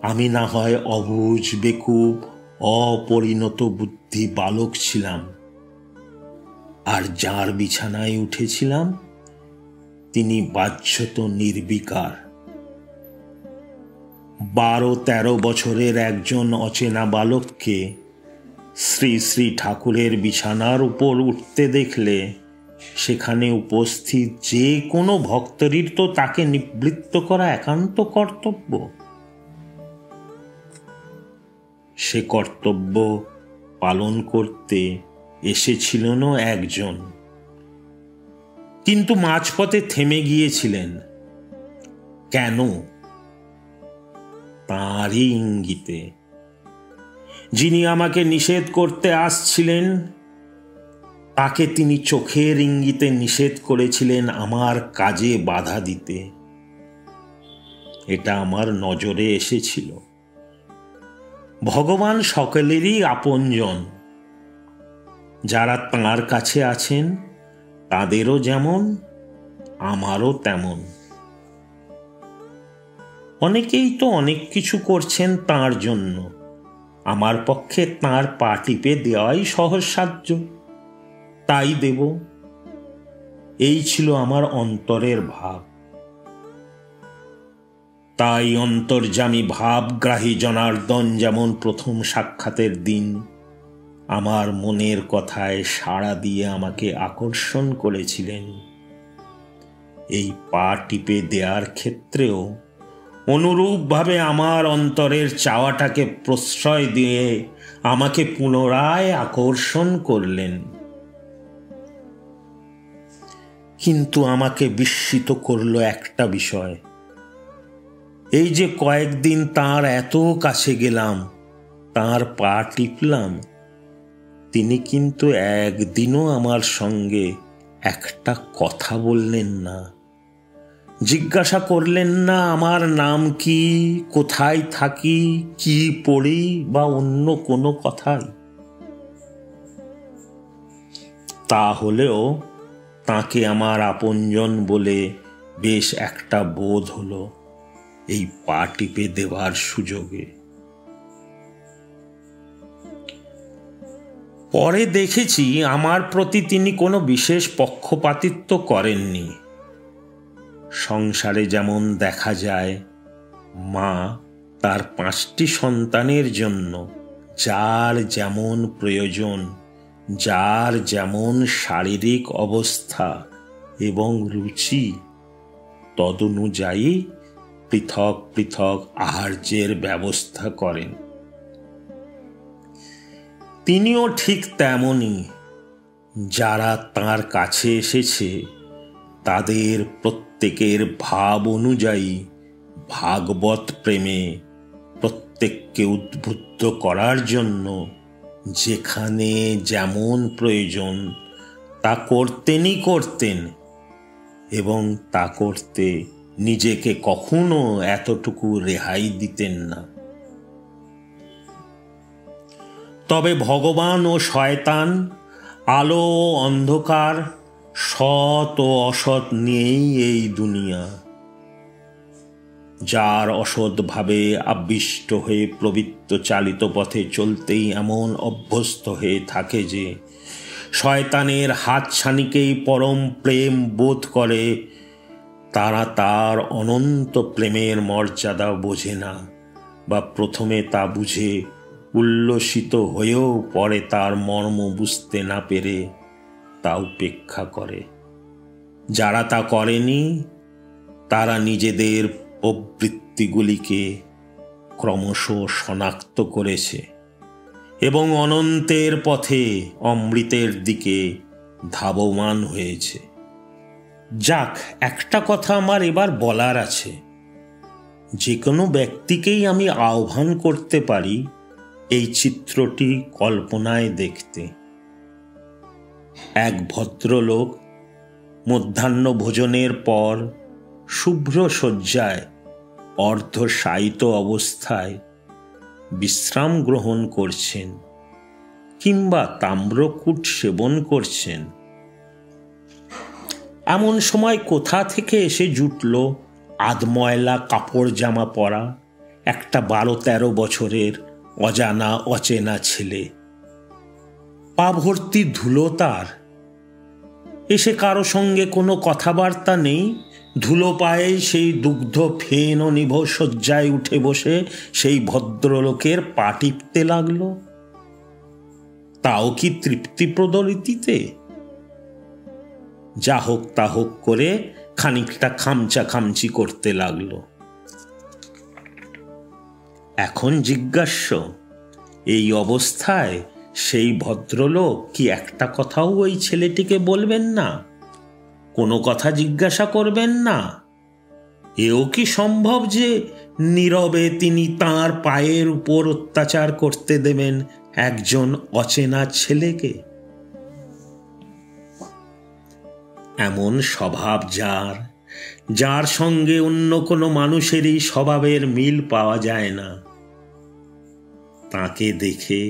আমি না হয় অবুঝ, বেকুব, অপরিণত বুদ্ধি বালক ছিলাম, আর যার বিছানায় উঠেছিলাম তিনি বাহ্যত নির্বিকার। 12-13 বছরের একজন অচেনা বালককে শ্রী শ্রী ঠাকুরের বিছানার উপর উঠতে দেখলে সেখানে উপস্থিত যে কোনো ভক্তেরই তো তাকে নিবৃত্ত করা একান্ত কর্তব্য। সে কর্তব্য পালন করতে এসেছিলেন একজন, কিন্তু মাঝপথে থেমে গিয়েছিলেন। কেন? তাঁরই ইঙ্গিতে। যিনি আমাকে নিষেধ করতে আসছিলেন তাকে তিনি চোখের ইঙ্গিতে নিষেধ করেছিলেন আমার কাজে বাধা দিতে। এটা আমার নজরে এসেছিল। ভগবান সকলেরই আপনজন। যারা তাঁর কাছে আছেন তাদেরও যেমন, আমারও তেমন। অনেকেই তো অনেক কিছু করছেন তাঁর জন্য, আমার পক্ষে তাঁর পা টিপে দেওয়াই সহজসাধ্য, তাই দেব। এই ছিল আমার অন্তরের ভাব। তাই অন্তর্যামী ভাবগ্রাহী জনার্দন যেমন প্রথম সাক্ষাতের দিন আমার মনের কথায় সাড়া দিয়ে আমাকে আকর্ষণ করেছিলেন, এই পা টিপে দেওয়ার ক্ষেত্রেও অনুরূপভাবে আমার অন্তরের চাওয়াটাকে প্রশ্রয় দিয়ে আমাকে পুনরায় আকর্ষণ করলেন। কিন্তু আমাকে বিস্মিত করলো একটা বিষয়। এই যে কয়েকদিন তাঁর এত কাছে গেলাম, তাঁর পা টিপলাম, তিনি কিন্তু একদিনও আমার সঙ্গে একটা কথা বললেন না, জিজ্ঞাসা করলেন না আমার নাম কি, কোথায় থাকি, কি পড়ি বা অন্য কোনো কথাই। তাহলেও তাকে আমার আপনজন বলে বেশ একটা বোধ হলো এই পা টিপে দেওয়ার সুযোগে। পরে দেখেছি আমার প্রতি তিনি কোনো বিশেষ পক্ষপাতিত্ব করেননি। সংসারে যেমন দেখা যায়, মা তার 5টি সন্তানের জন্য যার যেমন প্রয়োজন, যার যেমন শারীরিক অবস্থা এবং রুচি, তদনুযায়ী পৃথক পৃথক আহার্যের ব্যবস্থা করেন। তিনিও ঠিক তেমনি যারা তাঁর কাছে এসেছে তাদের প্রত্যেকের ভাব অনুযায়ী ভাগবত প্রেমে প্রত্যেককে উদ্বুদ্ধ করার জন্য যেখানে যেমন প্রয়োজন তা করতেন এবং তা করতে নিজেকে কখনো এতটুকু রেহাই দিতেন না। তবে ভগবান ও শয়তান, আলো ও অন্ধকার, সৎ ও অসৎ নিয়েই এই দুনিয়া। যার অসৎভাবে আবিষ্ট হয়ে প্রবৃত্ত চালিত পথে চলতেই এমন অভ্যস্ত হয়ে থাকে যে শয়তানের হাতছানিকেই পরম প্রেম বোধ করে, তারা তার অনন্ত প্রেমের মর্যাদা বোঝে না, বা প্রথমে তা বুঝে উল্লসিত হয়েও পরে তার মর্ম বুঝতে না পেরে তা উপেক্ষা করে। যারা তা করেনি তারা নিজেদের প্রবৃত্তিগুলিকে ক্রমশ শনাক্ত করেছে এবং অনন্তের পথে অমৃতের দিকে ধাবমান হয়েছে। যাক, একটা কথা আমার এবার বলার আছে। যে কোনো ব্যক্তিকেই আমি আহ্বান করতে পারি এই চিত্রটি কল্পনায় দেখতে। এক ভদ্রলোক মধ্যাহ্ন ভোজনের পর শুভ্র শয্যায় অর্ধশায়িত অবস্থায় বিশ্রাম গ্রহণ করছেন কিংবা তাম্রকূট সেবন করছেন। এমন সময় কোথা থেকে এসে জুটল আধময়লা কাপড় জামা পরা একটা 12-13 বছরের অজানা অচেনা ছেলে। পা ভর্তি ধুলো তার। এসে কারো সঙ্গে কোনো কথাবার্তা নেই, ধুলো পায়ে সেই দুগ্ধ ফেন ও নিভ শয্যায় উঠে বসে সেই ভদ্রলোকের পা টিপতে লাগলো। তাও কি তৃপ্তিপ্রদ রীতিতে? যা হোক তা হোক করে খানিকটা খামচি করতে লাগলো। এখন জিজ্ঞাস্য, এই অবস্থায় সেই ভদ্রলোক কি একটা কথাও ওই ছেলেটিকে বলবেন না? কোনো কথা জিজ্ঞাসা করবেন না? এও কি সম্ভব যে নীরবে তিনি তাঁর পায়ের উপর অত্যাচার করতে দেবেন একজন অচেনা ছেলেকে? এমন স্বভাব যার সঙ্গে অন্য কোনো মানুষেরই স্বভাবের মিল পাওয়া যায় না, তাকে দেখে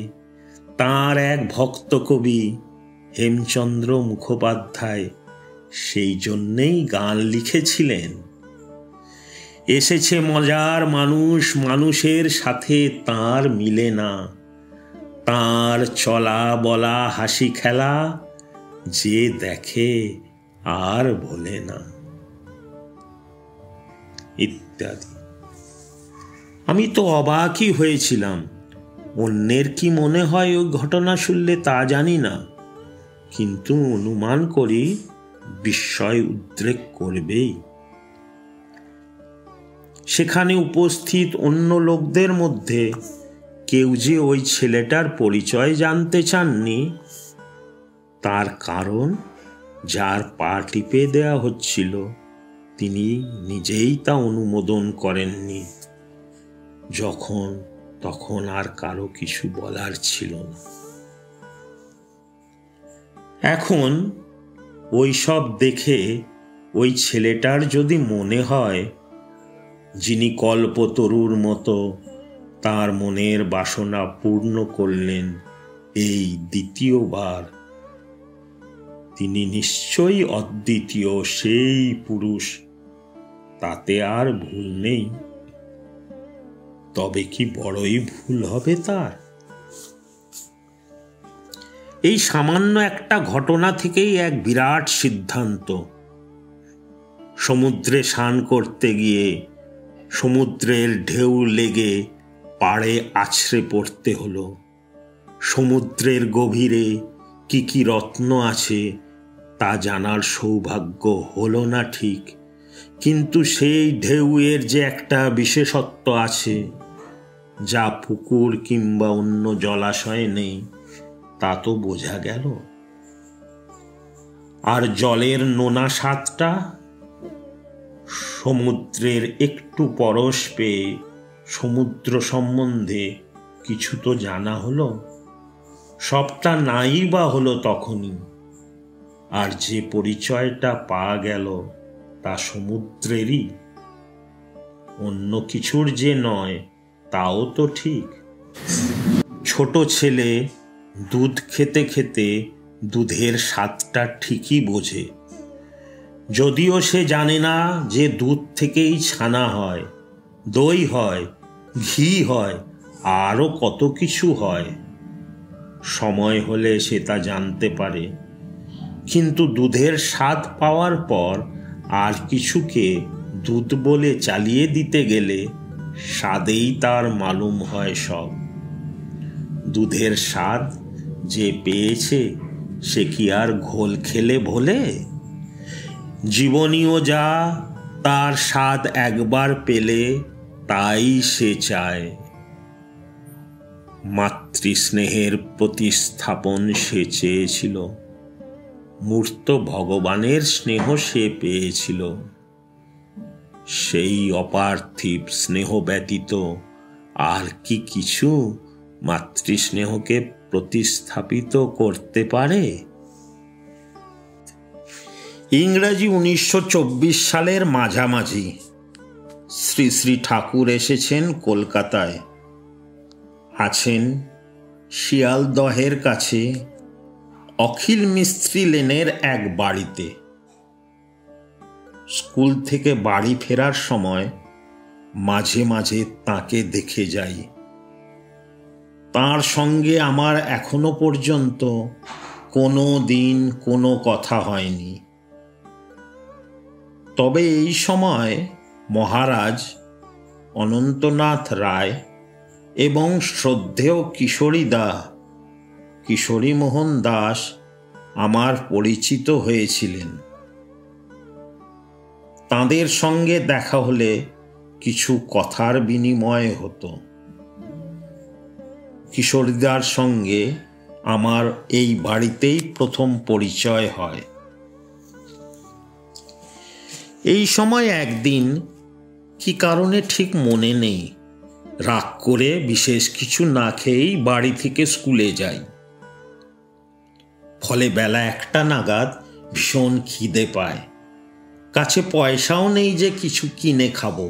তাঁর এক ভক্ত কবি হেমচন্দ্র মুখোপাধ্যায় সেই জন্যেই গান লিখেছিলেন, এসেছে মজার মানুষ, মানুষের সাথে তাঁর মিলে না, তাঁর চলা বলা হাসি খেলা যে দেখে আর বলে না, ইত্যাদি। আমি তো অবাকই হয়েছিলাম। অন্যের কি মনে হয় ওই ঘটনা শুনলে তা জানি না, কিন্তু অনুমান করি বিস্ময় উদ্রেক করবেই। সেখানে উপস্থিত অন্য লোকদের মধ্যে কেউ যে ওই ছেলেটার পরিচয় জানতে চাননি, তার কারণ যার পা টিপে দেয়া হচ্ছিল তিনি নিজেই তা অনুমোদন করেননি। তখন আর কারো কিছু বলার ছিল না। এখন ওই সব দেখে ওই ছেলেটার যদি মনে হয় যিনি কল্পতরুর মতো তার মনের বাসনা পূর্ণ করলেন এই দ্বিতীয়বার, তিনি নিশ্চয়ই অদ্বিতীয় সেই পুরুষ, তাতে আর ভুল নেই। তবে কি বড়ই ভুল হবে তার? এই সামান্য একটা ঘটনা থেকেই এক বিরাট সিদ্ধান্ত। সমুদ্রে স্নান করতে গিয়ে সমুদ্রের ঢেউ লেগে পাড়ে আছড়ে পড়তে হলো। সমুদ্রের গভীরে কি কি রত্ন আছে তা জানার সৌভাগ্য হলো না ঠিক, কিন্তু সেই ঢেউয়ের যে একটা বিশেষত্ব আছে যা পুকুর কিংবা অন্য জলাশয়ে নেই তা তো বোঝা গেল। আর জলের নোনা স্বাদটা, সমুদ্রের একটু পরশ পেয়ে সমুদ্র সম্বন্ধে কিছু তো জানা হলো। সবটা নাই বা হলো তখনই, আর যে পরিচয়টা পাওয়া গেল তা সমুদ্রেরই, অন্য কিছুর যে নয় তাও তো ঠিক। ছোট ছেলে দুধ খেতে খেতে দুধের স্বাদটা ঠিকই বোঝে, যদিও সে জানে না যে দুধ থেকেই ছানা হয়, দই হয়, ঘি হয়, আরও কত কিছু হয়। সময় হলে সে তা জানতে পারে, কিন্তু দুধের স্বাদ পাওয়ার পর আর কিছুকে দুধ বলে চালিয়ে দিতে গেলে স্বাদেই তার মালুম হয় সব। দুধের স্বাদ যে পেয়েছে সে কি আর ঘোল খেলে ভোলে? জীবনীও যা, তার স্বাদ একবার পেলে তাই সে চায়। মাতৃস্নেহের প্রতিস্থাপন সে চেয়েছিল, মূর্ত ভগবানের স্নেহ সে পেয়েছিল। সেই অপার্থিব স্নেহ ব্যতীত আর কি কিছু মাতৃস্নেহকে প্রতিস্থাপিত করতে পারে? ইংরাজি 1924 সালের মাঝামাঝি শ্রী শ্রী ঠাকুর এসেছেন কলকাতায়। আছেন শিয়ালদহের কাছে অখিল মিস্ত্রি লেনের এক বাড়িতে। স্কুল থেকে বাড়ি ফেরার সময় মাঝে মাঝে তাকে দেখে যাই। তার সঙ্গে আমার এখনো পর্যন্ত কোনো দিন কোনো কথা হয়নি। তবে এই সময় মহারাজ অনন্তনাথ রায় এবং শ্রদ্ধেয় কিশোরীমোহন দাস আমার পরিচিত হয়েছিলেন। তাঁদের সঙ্গে দেখা হলে কিছু কথার বিনিময় হতো। কিশোরীদার সঙ্গে আমার এই বাড়িতেই প্রথম পরিচয় হয়। এই সময় একদিন কি কারণে ঠিক মনে নেই, রাগ করে বিশেষ কিছু না খেয়েই বাড়ি থেকে স্কুলে যাই। ফলে বেলা 1টা নাগাদ ভীষণ খিদে পায়। কাছে পয়সাও নেই যে কিছু কিনে খাবো।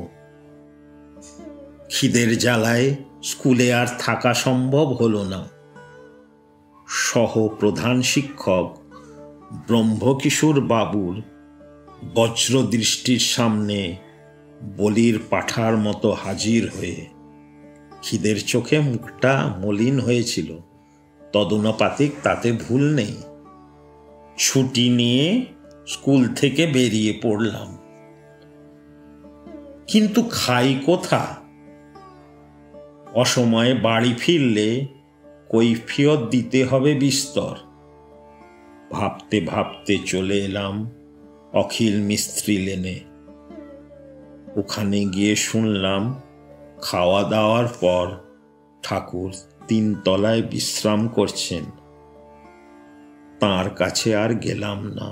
খিদের জ্বালায় স্কুলে আর থাকা সম্ভব হলো না। সহ প্রধান শিক্ষক ব্রহ্মকিশোর বাবুর বজ্রদৃষ্টির সামনে বলির পাঠার মতো হাজির হয়ে, খিদের চোখে মুখটা মলিন হয়েছিল, তদনুপাতিক তাতে ভুল নেই। ছুটি নিয়ে স্কুল থেকে বেরিয়ে পড়লাম, কিন্তু খাই কোথা? অসময়ে বাড়ি ফিরলে কৈফিয়ত দিতে হবে বিস্তর। ভাবতে ভাবতে চলে এলাম অখিল মিস্ত্রি লেনে। ওখানে গিয়ে শুনলাম খাওয়া দাওয়ার পর ঠাকুর 3 তলায় বিশ্রাম করছেন। তাঁর কাছে আর গেলাম না।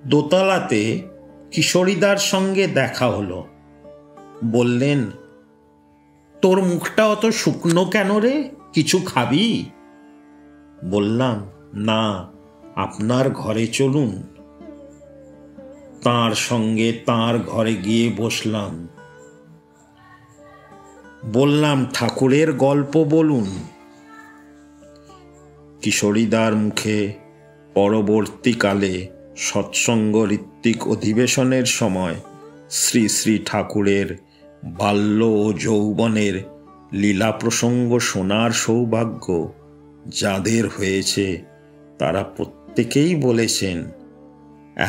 দোতলাতে কিশোরীদার সঙ্গে দেখা হলো। বললেন, তোর মুখটা অত শুকনো কেন রে, কিছু খাবি? বললাম, না, আপনার ঘরে চলুন। তাঁর সঙ্গে তাঁর ঘরে গিয়ে বসলাম। বললাম, ঠাকুরের গল্প বলুন। কিশোরীদার মুখে পরবর্তীকালে সৎসঙ্গ ঋত্বিক অধিবেশনের সময় শ্রী শ্রী ঠাকুরের বাল্য ও যৌবনের লীলা প্রসঙ্গ শোনার সৌভাগ্য যাদের হয়েছে তারা প্রত্যেকেই বলেছেন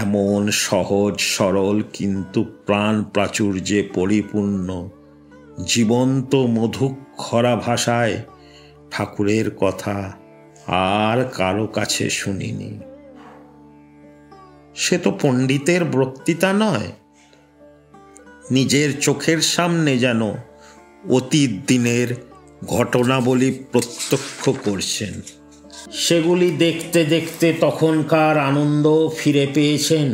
এমন সহজ সরল কিন্তু প্রাণ প্রাচুর্যে পরিপূর্ণ জীবন্ত মধুক্ষরা ভাষায় ঠাকুরের কথা আর কারো কাছে শুনিনি। সে তো পণ্ডিতের বক্তৃতা নয়, নিজের চোখের সামনে যেন অতীত দিনের ঘটনাবলী প্রত্যক্ষ করছেন। সেগুলি দেখতে দেখতে তখনকার আনন্দ ফিরে পেয়েছেন।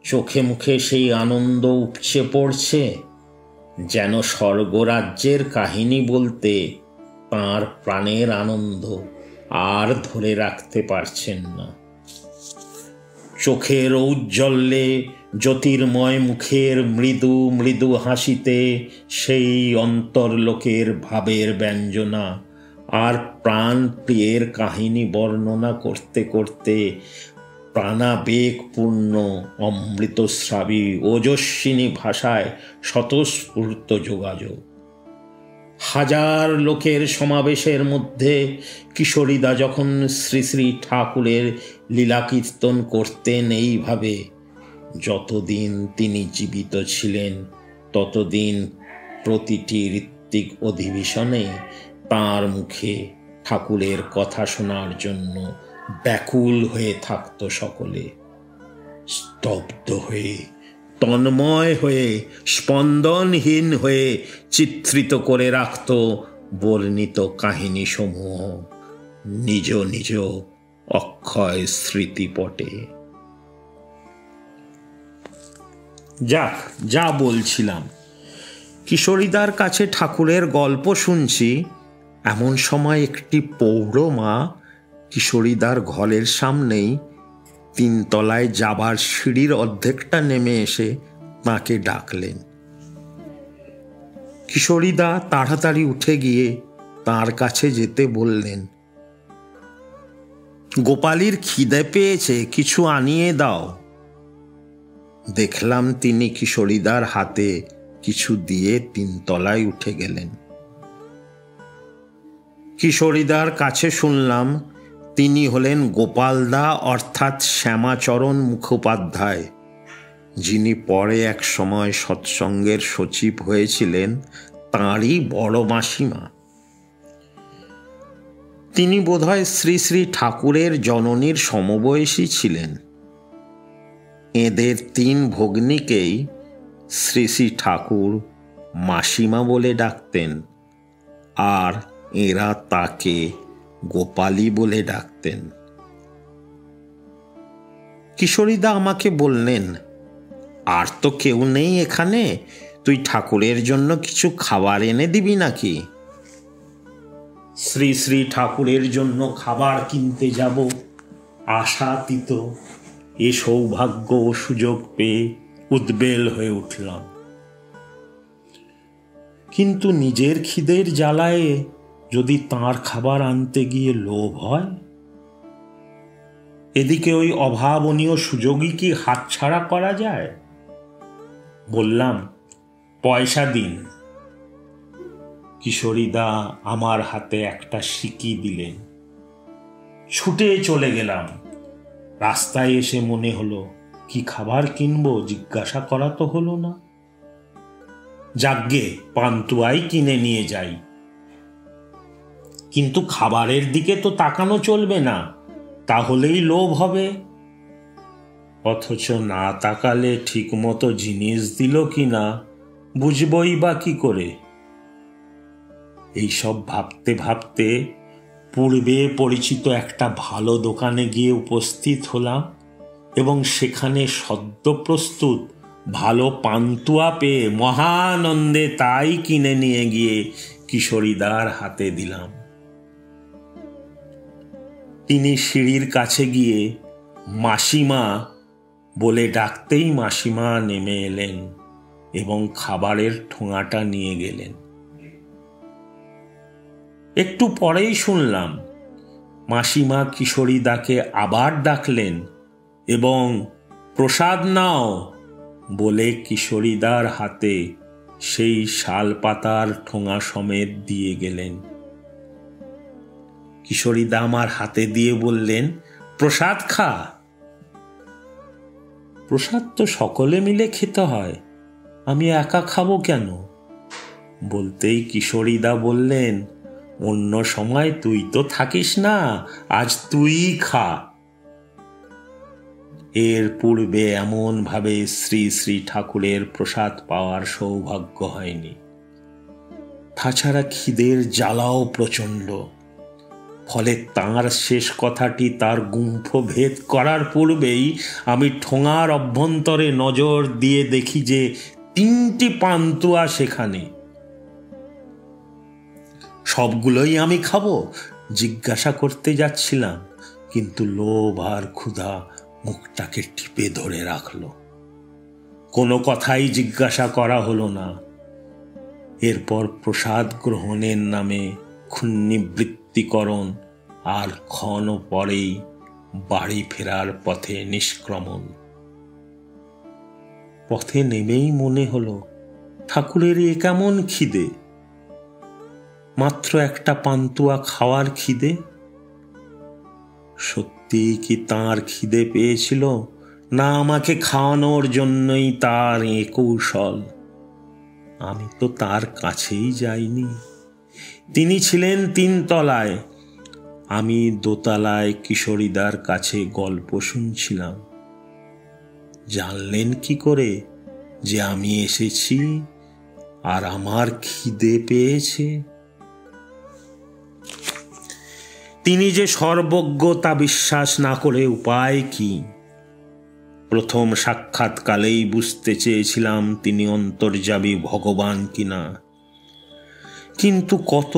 চোখে মুখে সেই আনন্দ উপচে পড়ছে, যেন স্বর্গরাজ্যের কাহিনী বলতে তাঁর প্রাণের আনন্দ আর ধরে রাখতে পারছেন না। চোখের ঔজ্জ্বল্যে জ্যোতির্ময় মুখের মৃদু মৃদু হাসিতে সেই অন্তর্লোকের ভাবের ব্যঞ্জনা আর প্রাণ প্রিয়ের কাহিনী বর্ণনা করতে করতে প্রাণাবেগপূর্ণ অমৃতস্রাবী ওজস্বিনী ভাষায় স্বতঃস্ফূর্ত যোগাযোগ। হাজার লোকের সমাবেশের মধ্যে কিশোরীদা যখন শ্রী শ্রী ঠাকুরের লীলা কীর্তন করতেন এইভাবে, যতদিন তিনি জীবিত ছিলেন ততদিন প্রতিটি ঋত্বিক অধিবেশনে তাঁর মুখে ঠাকুরের কথা শোনার জন্য ব্যাকুল হয়ে থাকত সকলে। স্তব্ধ হয়ে, তন্ময় হয়ে, স্পন্দনহীন হয়ে চিত্রিত করে রাখত বর্ণিত কাহিনী সমূহ নিজ নিজ অক্ষয় স্মৃতিপটে। যাক, যা বলছিলাম, কিশোরীদার কাছে ঠাকুরের গল্প শুনছি, এমন সময় একটি পৌঢ় মা কিশোরীদার ঘরের সামনেই তিনতলায় যাবার সিঁড়ির অর্ধেকটা নেমে এসে তাঁকে ডাকলেন। কিশোরীদা তাড়াতাড়ি উঠে গিয়ে তাঁর কাছে যেতে বললেন, গোপালীর খিদে পেয়েছে, কিছু আনিয়ে দাও। দেখলাম তিনি কিশোরীদার হাতে কিছু দিয়ে তিনতলায় উঠে গেলেন। কিশোরীদার কাছে শুনলাম তিনি হলেন গোপালদা অর্থাৎ শ্যামাচরণ মুখোপাধ্যায়, যিনি পরে এক সময় সৎসঙ্গের সচিব হয়েছিলেন তাঁরই বড় মাসিমা। তিনি বোধহয় শ্রী শ্রী ঠাকুরের জননীর সমবয়সী ছিলেন। এদের তিন ভগ্নীকেই শ্রী শ্রী ঠাকুর মাসিমা বলে ডাকতেন, আর এরা তাকে গোপালী বলে ডাকতেন। কিশোরীদা আমাকে বললেন, আর তো কেউ নেই এখানে, তুই ঠাকুরের জন্য কিছু খাবার এনে দিবি নাকি? শ্রী শ্রী ঠাকুরের জন্য খাবার কিনতে যাব আশাতীত এ সৌভাগ্য ও সুযোগ পেয়ে উদ্বেল হয়ে উঠলাম। কিন্তু নিজের খিদের জ্বালায় যদি তাঁর খাবার আনতে গিয়ে লোভ হয়, এদিকে ওই অভাবনীয় সুযোগই কি হাতছাড়া করা যায়? বললাম, পয়সা দিন। কিশোরীদা আমার হাতে একটা সিকি দিলেন। ছুটে চলে গেলাম। রাস্তায় এসে মনে হলো, কি খাবার কিনবো জিজ্ঞাসা করা তো হলো না। যাগ্গে পান্তুয়াই কিনে নিয়ে যাই। কিন্তু খাবারের দিকে তো তাকানো চলবে না, তাহলেই লোভ হবে। অথচ না তাকালে ঠিক মতো জিনিস দিল কিনা বুঝবই বা কি করে? এইসব ভাবতে ভাবতে পূর্বে পরিচিত একটা ভালো দোকানে গিয়ে উপস্থিত হলাম এবং সেখানে সদ্য প্রস্তুত ভালো পান্তুয়া পেয়ে মহানন্দে তাই কিনে নিয়ে গিয়ে কিশোরীদার হাতে দিলাম। তিনি সিঁড়ির কাছে গিয়ে মাসিমা বলে ডাকতেই মাসিমা নেমে এলেন এবং খাবারের ঠোঙাটা নিয়ে গেলেন। একটু পরেই শুনলাম মাসিমা কিশোরীদাকে আবার ডাকলেন এবং প্রসাদ নাও বলে কিশোরীদার হাতে সেই শাল পাতার ঠোঙা সমেত দিয়ে গেলেন। কিশোরীদা আমার হাতে দিয়ে বললেন, প্রসাদ খা। প্রসাদ তো সকলে মিলে খেতে হয়, আমি একা খাবো কেন? বলতেই কিশোরীদা বললেন, অন্য সময় তুই তো থাকিস না, আজ তুই খা। এর পূর্বে এমন ভাবে শ্রী শ্রী ঠাকুরের প্রসাদ পাওয়ার সৌভাগ্য হয়নি। তাছাড়া খিদের জ্বালাও প্রচণ্ড, ফলে তাঁর শেষ কথাটি তার গুম্ফ ভেদ করার পূর্বেই আমি ঠোঙার অভ্যন্তরে নজর দিয়ে দেখি যে 3টি পান্তুয়া সেখানে। সবগুলোই আমি খাবো জিজ্ঞাসা করতে যাচ্ছিলাম, কিন্তু লোভ আর ক্ষুধা মুখটাকে টিপে ধরে রাখলো। কোনো কথাই জিজ্ঞাসা করা হলো না। এরপর প্রসাদ গ্রহণের নামে ক্ষুণ্ণিবৃত্তিকরণ আর ক্ষণ পরেই বাড়ি ফেরার পথে নিষ্ক্রমণ। পথে নেমেই মনে হলো, ঠাকুরের এ কেমন খিদে! মাত্র একটা পান্তুয়া খাওয়ার খিদে। সত্যি কি তাঁর খিদে পেয়েছিল, না আমাকে খাওয়ানোর জন্যই তার এ কৌশল? আমি তো তার কাছেই যাইনি। তিনি ছিলেন 3 তলায়, আমি দোতলায় কিশোরীদার কাছে গল্প শুনছিলাম। জানলেন কি করে যে আমি এসেছি আর আমার খিদে পেয়েছে? তিনি যে সর্বজ্ঞ তা বিশ্বাস না করে উপায় কি? প্রথম সাক্ষাৎকালেই বুঝতে চেয়েছিলাম তিনি অন্তর্যামী ভগবান কিনা, কিন্তু কত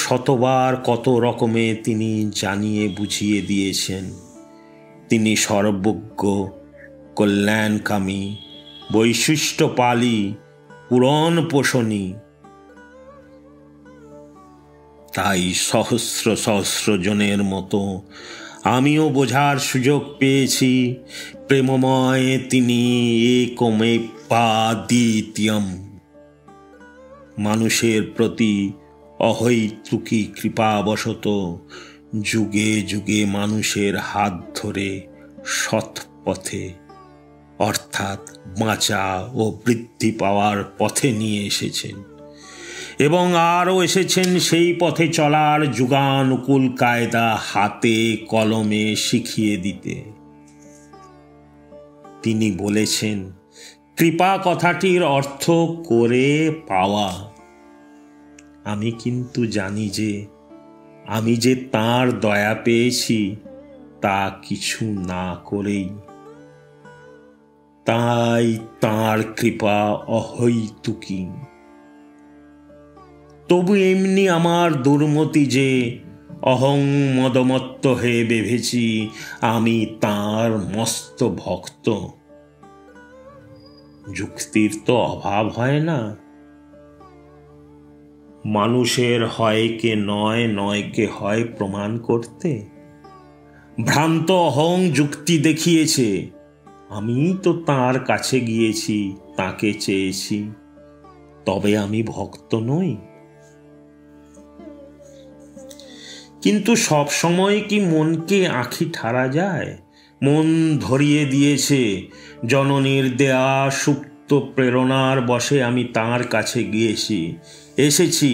শতবার কত রকমে তিনি জানিয়ে বুঝিয়ে দিয়েছেন তিনি সর্বজ্ঞ, কল্যাণকামী, বৈশিষ্ট্যপালী, পুরন পোষণী। তাই সহস্র সহস্র জনের মতো আমিও বোঝার সুযোগ পেয়েছি প্রেমময় তিনি একমেবাদ্বিতীয়ম। মানুষের প্রতি অহৈতুকী কৃপাবশত যুগে যুগে মানুষের হাত ধরে সৎ পথে অর্থাৎ বাঁচা ও বৃদ্ধি পাওয়ার পথে নিয়ে এসেছেন, এবং আরও এসেছেন সেই পথে চলার যুগানুকূল কায়দা হাতে কলমে শিখিয়ে দিতে। তিনি বলেছেন, কৃপা কথাটির অর্থ করে পাওয়া। আমি কিন্তু জানি যে আমি যে তাঁর দয়া পেয়েছি তা কিছু না করেই। তাই তাঁর কৃপা অহৈতুকী। তবু এমনি আমার দুর্মতি যে অহং মদমত্ত হয়ে ভেবেছি আমি তাঁর মস্ত ভক্ত। যুক্তির তো অভাব হয় না। মানুষের হয় কে নয়, নয় কে হয় প্রমাণ করতে ভ্রান্ত অহং যুক্তি দেখিয়েছে। আমি তো তাঁর কাছে গিয়েছি, তাকে চেয়েছি, তবে আমি ভক্ত নই। কিন্তু সব সময় কি মনকে আঁখি ঠারা যায়? মন ধরিয়ে দিয়েছে জননীর দেয়া সুপ্ত প্রেরণার বশে আমি তাঁর কাছে গিয়েছি, এসেছি,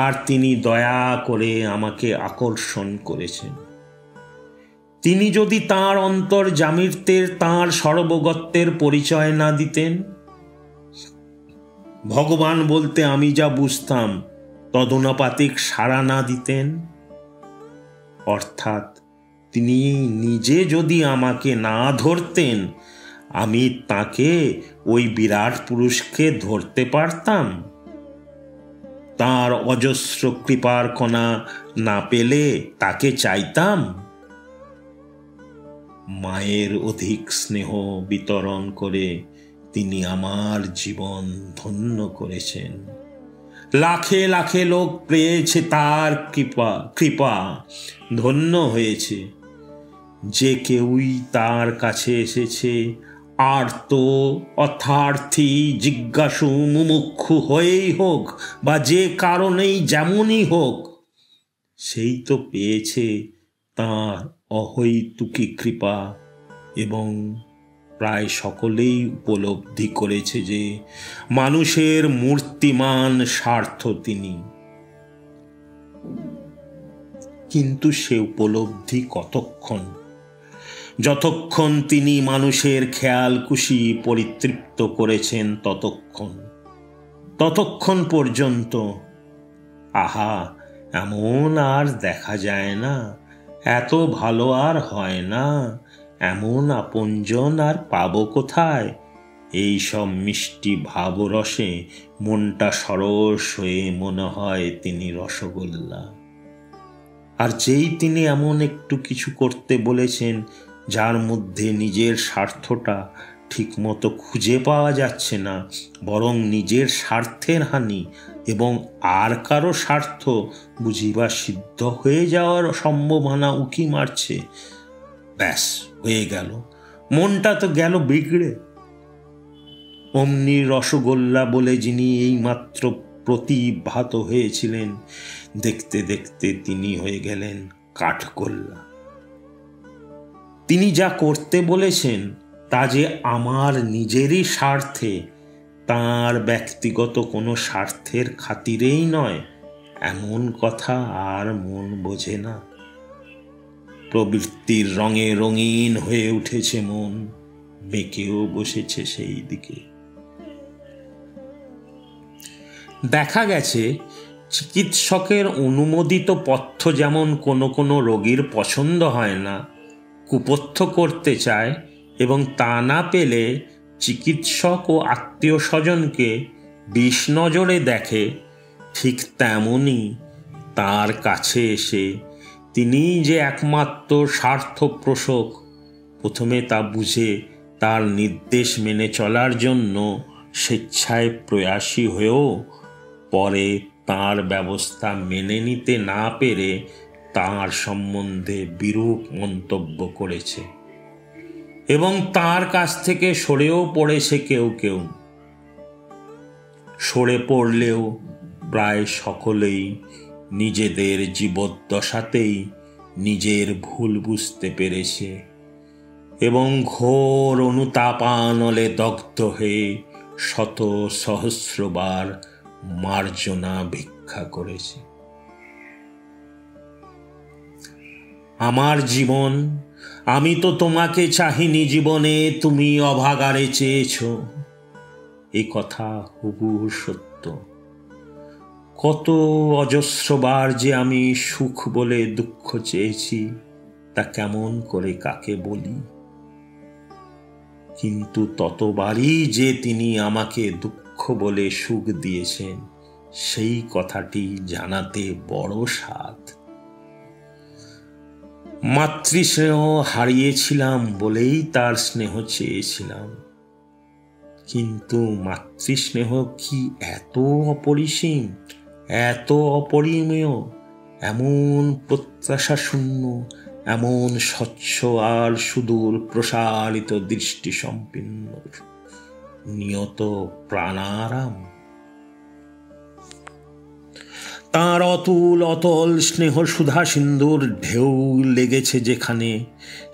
আর তিনি দয়া করে আমাকে আকর্ষণ করেছেন। তিনি যদি তাঁর অন্তর্যামিত্বের, তাঁর সর্বগত্বের পরিচয় না দিতেন, ভগবান বলতে আমি যা বুঝতাম তদনুপাতিক সাড়া না দিতেন, অর্থাৎ তিনি নিজে যদি আমাকে না ধরতেন, আমি তাকে, ওই বিরাট পুরুষকে ধরতে পারতাম? তাঁর অজস্র কৃপার কণা না পেলে তাকে চাইতাম? মায়ের অধিক স্নেহ বিতরণ করে তিনি আমার জীবন ধন্য করেছেন। লাখে লাখে লোক পেয়েছে তার কৃপা, ধন্য হয়েছে। যে কেউই তার কাছে এসেছে আর্ত, অর্থার্থী, জিজ্ঞাসু, মুমুক্ষু হয়েই হোক বা যে কারণেই যেমনই হোক, সেই তো পেয়েছে তাঁর অহৈতুকী কৃপা, এবং প্রায় সকলেই উপলব্ধি করেছে যে মানুষের মূর্তিমান স্বার্থ তিনি। কিন্তু সে উপলব্ধি কতক্ষণ? যতক্ষণ তিনি মানুষের খেয়ালকুশি পরিতৃপ্ত করেছেন ততক্ষণ পর্যন্ত। আহা, এমন আর দেখা যায় না, এত ভালো আর হয় না, এমন আপনজন আর পাবো কোথায়? এই সব মিষ্টি ভাবরসে মনটা সরস হয়ে মনে হয় তিনি রসগোল্লা। আর যেই তিনি এমন একটু কিছু করতে বলেছেন যার মধ্যে নিজের স্বার্থটা ঠিকমতো খুঁজে পাওয়া যাচ্ছে না, বরং নিজের স্বার্থের হানি এবং আর কারো স্বার্থ বুঝিবা সিদ্ধ হয়ে যাওয়ার সম্ভাবনা উকি মারছে, ব্যাস হয়ে গেল, মনটা তো গেল বিগড়ে। অমনি রসগোল্লা বলে যিনি এইমাত্র প্রতিভাত হয়েছিলেন, দেখতে দেখতে তিনি হয়ে গেলেন কাঠগোল্লা। তিনি যা করতে বলেছেন তা যে আমার নিজেরই স্বার্থে, তাঁর ব্যক্তিগত কোনো স্বার্থের খাতিরেই নয়, এমন কথা আর মন বোঝে না। প্রবৃত্তির রঙে রঙিন হয়ে উঠেছে মন, বেঁকেও বসেছে সেই দিকে। দেখা গেছে চিকিৎসকের অনুমোদিত পথ্য যেমন কোনো কোনো রোগীর পছন্দ হয় না, কুপথ্য করতে চায়, এবং তা না পেলে চিকিৎসক ও আত্মীয় স্বজনকে বিষ নজরে দেখে, ঠিক তেমনই তার কাছে এসে তিনি যে একমাত্র স্বার্থপ্রসূক, প্রথমে তা বুঝে তার নির্দেশ মেনে চলার জন্য স্বেচ্ছায় প্রয়াসী হয়েও পরে তার ব্যবস্থা মেনে নিতে না পেরে তার সম্বন্ধে বিরূপ মন্তব্য করেছে, এবং তার কাছ থেকে সরেও পড়েছে কেউ কেউ। সরে পড়লেও প্রায় সকলেই নিজেদের জীবদ্দশাতেই নিজের ভুল বুঝতে পেরেছে এবং ঘোর অনুতাপানলে দগ্ধ হয়ে শত সহস্রবার মার্জনা ভিক্ষা করেছে। আমার জীবন, আমি তো তোমাকে চাহিনি জীবনে, তুমি অভাগারে চেয়েছ, এ কথা হুবহু সত্য। কত অজস্রবার যে আমি সুখ বলে দুঃখ চেয়েছি, তা কেমন করে কাকে বলি? কিন্তু ততবারই যে তিনি আমাকে দুঃখ বলে সুখ দিয়েছেন, সেই কথাটি জানাতে বড় স্বাদ। মাতৃস্নেহ হারিয়েছিলাম বলেই তার স্নেহ চেয়েছিলাম, কিন্তু মাতৃস্নেহ কি এত অপরিসীম, এত অপরিমেয়, এমন প্রত্যাশা শূন্য, এমন স্বচ্ছ আর সুদূর প্রসারিত দৃষ্টি সম্পন্ন, নিয়ত প্রাণারাম? তাঁর অতুল অতল স্নেহ সুধা সিন্ধুর ঢেউ লেগেছে যেখানে,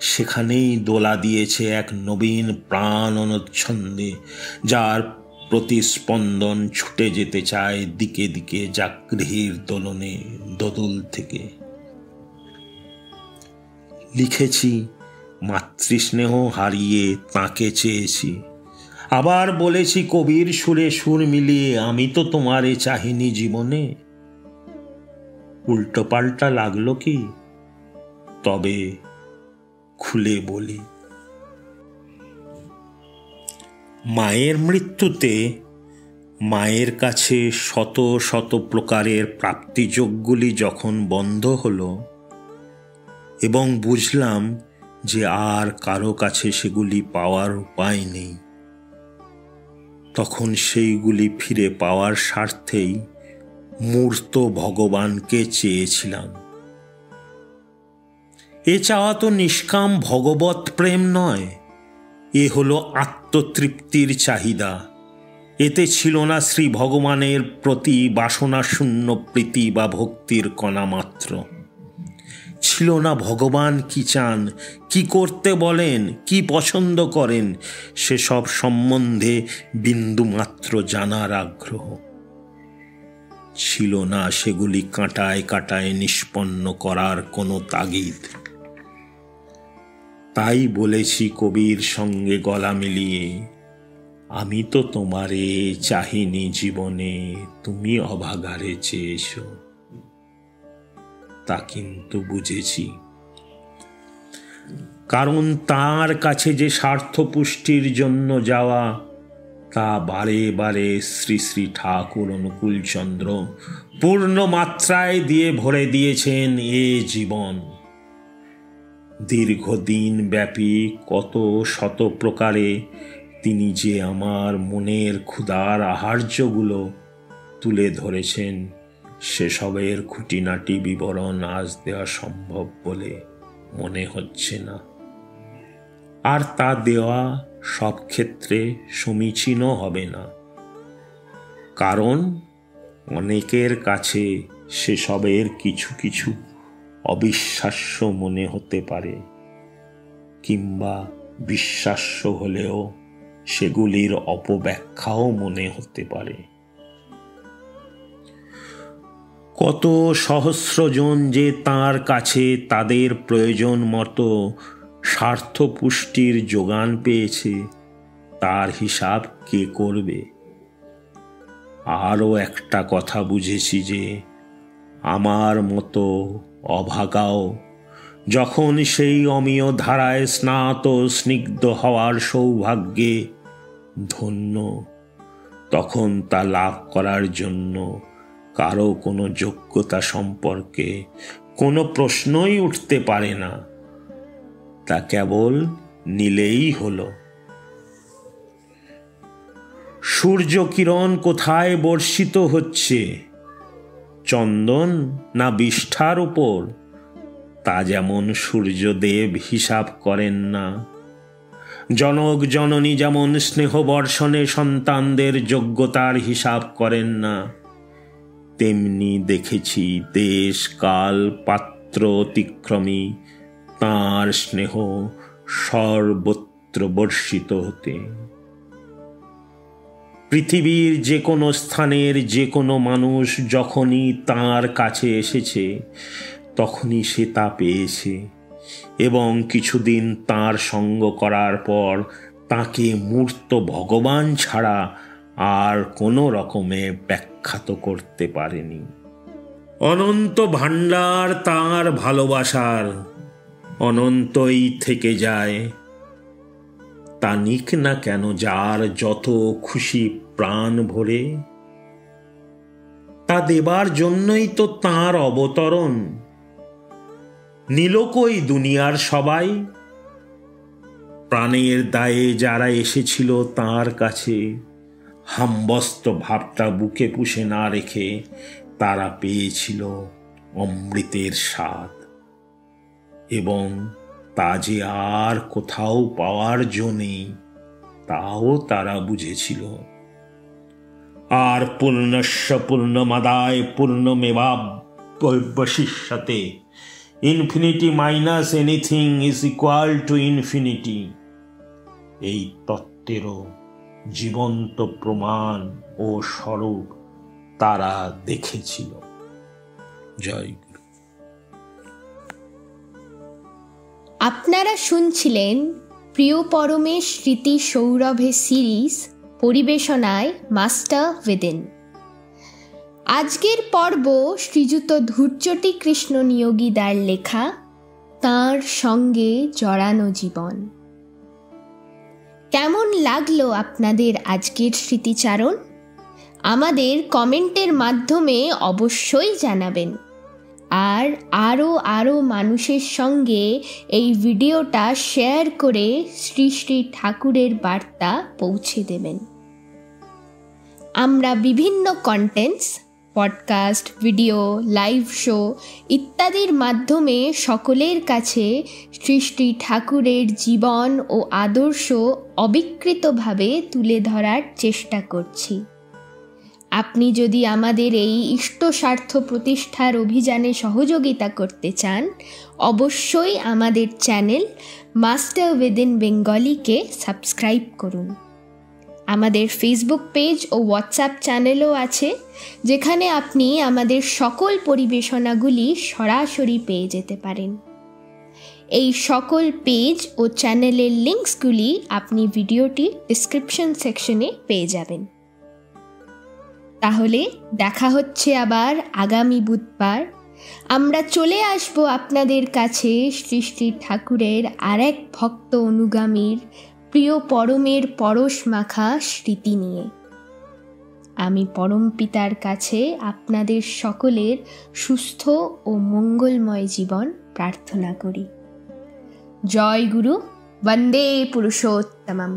সেখানেই দোলা দিয়েছে এক নবীন প্রাণ অনুচ্ছন্দে, যার প্রতিস্পন্দন ছুটে যেতে চায় দিকে দিকে জাগৃহীর দোলনে দোদুল থেকে। লিখেছি, মাতৃস্নেহ হারিয়ে তাঁকে চেয়েছি। আবার বলেছি কবির সুরে সুর মিলিয়ে, আমি তো তোমারে চাহিনি জীবনে। উল্টো পাল্টা লাগলো কি? তবে খুলে বলি, মায়ের মৃত্যুতে মায়ের কাছে শত শত প্রকারের প্রাপ্তিযোগগুলি যখন বন্ধ হলো এবং বুঝলাম যে আর কারো কাছে সেগুলি পাওয়ার উপায় নেই, তখন সেইগুলি ফিরে পাওয়ার স্বার্থেই মূর্ত ভগবানকে চেয়েছিলাম। এ চাওয়া তো নিষ্কাম ভগবৎ প্রেম নয়, এ হলো আত্মতৃপ্তির চাহিদা। এতে ছিল না শ্রী ভগবানের প্রতি বাসনা শূন্য প্রীতি বা ভক্তির কণা মাত্র। ছিল না ভগবান কি চান, কি করতে বলেন, কি পছন্দ করেন সেসব সম্বন্ধে বিন্দুমাত্র জানার আগ্রহ। ছিল না সেগুলি কাঁটায় কাঁটায় নিষ্পন্ন করার কোনো তাগিদ। তাই বলেছি কবির সঙ্গে গলা মিলিয়ে, আমি তো তোমারে চাহিনি জীবনে, তুমি অভাগারে চেয়েছ। তা কিন্তু বুঝেছি, কারণ তার কাছে যে স্বার্থ পুষ্টির জন্য যাওয়া, তা বারে বারে শ্রী শ্রী ঠাকুর অনুকূলচন্দ্র পূর্ণ মাত্রায় দিয়ে ভরে দিয়েছেন এ জীবন। দীর্ঘদিন ব্যাপী কত শত প্রকারে তিনি যে আমার মনের ক্ষুধার আহার্যগুলো তুলে ধরেছেন, সেসবের খুঁটিনাটি বিবরণ আজ দেওয়া সম্ভব বলে মনে হচ্ছে না। আর তা দেওয়া সব ক্ষেত্রে সমীচীনও হবে না, কারণ অনেকের কাছে সেসবের কিছু কিছু অবিশ্বাস্য মনে হতে পারে, কিংবা বিশ্বাস্য হলেও সেগুলির অপব্যাখ্যাও মনে হতে পারে। কত সহস্রজন যে তাঁর কাছে তাদের প্রয়োজন মতো স্বার্থ পুষ্টির যোগান পেয়েছে, তার হিসাব কে করবে? আরও একটা কথা বুঝেছি যে আমার মতো অভাগাও যখন সেই অমীয় ধারায় স্নাত স্নিগ্ধ হওয়ার সৌভাগ্যে ধন্য, তখন তা লাভ করার জন্য কারো কোনো যোগ্যতা সম্পর্কে কোনো প্রশ্নই উঠতে পারে না। তা কেবল নিলেই হলো। সূর্য কিরণ কোথায় বর্ষিত হচ্ছে, চন্দন না বিষ্ঠার উপর, তা যেমন সূর্যদেব হিসাব করেন না, জনক জননী যেমন স্নেহ বর্ষণে সন্তানদের যোগ্যতার হিসাব করেন না, তেমনি দেখেছি দেশ কাল পাত্র অতিক্রমী তাঁর স্নেহ সর্বত্র বর্ষিত হতে। পৃথিবীর যে কোনো স্থানের যে কোনো মানুষ যখনই তাঁর কাছে এসেছে, তখনই সে তা পেয়েছে, এবং কিছুদিন তাঁর সঙ্গ করার পর তাকে মূর্ত ভগবান ছাড়া আর কোনো রকমে ব্যাখ্যাত করতে পারেনি। অনন্ত ভাণ্ডার তাঁর ভালোবাসার, অনন্তই থেকে যায়। তা নিক না কেন যার যত খুশি প্রাণ ভরে, তা দেবার জন্যই তো তাঁর অবতরণ। নিল কই দুনিয়ার সবাই? প্রাণের দায়ে যারা এসেছিল তাঁর কাছে, হাম্বস্ত ভাবটা বুকে পুষে না রেখে তারা পেয়েছিল অমৃতের স্বাদ, এবং তা যে আর কোথাও পাওয়ার জন্যই, তাও তারা বুঝেছিল। আর পূর্ণস্য পূর্ণমাদায় পূর্ণমেবাবশিষ্যতে, infinity minus anything is equal to infinity, এই তত্ত্বেরও জীবন্ত প্রমাণ ও স্বরূপ তারা দেখেছিল। জয় গুরু। আপনারা শুনছিলেন প্রিয় পরমের স্মৃতি সৌরভে সিরিজ, পরিবেশনায় মাস্টার উইদিন। আজকের পর্ব শ্রীযুত ধূর্যটি কৃষ্ণ নিয়োগীদার লেখা তাঁর সঙ্গে জড়ানো জীবন। কেমন লাগলো আপনাদের আজকের স্মৃতিচারণ? আমাদের কমেন্টের মাধ্যমে অবশ্যই জানাবেন, আর আরও মানুষের সঙ্গে এই ভিডিওটা শেয়ার করে শ্রী শ্রী ঠাকুরের বার্তা পৌঁছে দেবেন। আমরা বিভিন্ন contents, podcast, video, live show ইত্যাদির মাধ্যমে সকলের কাছে শ্রী শ্রী ঠাকুরের জীবন ও আদর্শ অবিকৃতভাবে তুলে ধরার চেষ্টা করছি। আপনি যদি আমাদের এই ইষ্টস্বার্থ প্রতিষ্ঠার অভিযানে সহযোগিতা করতে চান, অবশ্যই আমাদের চ্যানেল মাস্টার উইদিন বেঙ্গলিকে সাবস্ক্রাইব করুন। আমাদের ফেসবুক পেজ ও হোয়াটসঅ্যাপ চ্যানেলও আছে, যেখানে আপনি আমাদের সকল পরিবেশনাগুলি সরাসরি পেয়ে যেতে পারেন। এই সকল পেজ ও চ্যানেলের লিঙ্কসগুলি আপনি ভিডিওটির ডিসক্রিপশন সেকশনে পেয়ে যাবেন। তাহলে দেখা হচ্ছে আবার আগামী বুধবার। আমরা চলে আসব আপনাদের কাছে শ্রী শ্রী ঠাকুরের আরেক ভক্ত অনুগামীর প্রিয় পরমের পরশ মাখা স্মৃতি নিয়ে। আমি পরম পিতার কাছে আপনাদের সকলের সুস্থ ও মঙ্গলময় জীবন প্রার্থনা করি। জয় গুরু, বন্দে পুরুষোত্তমম।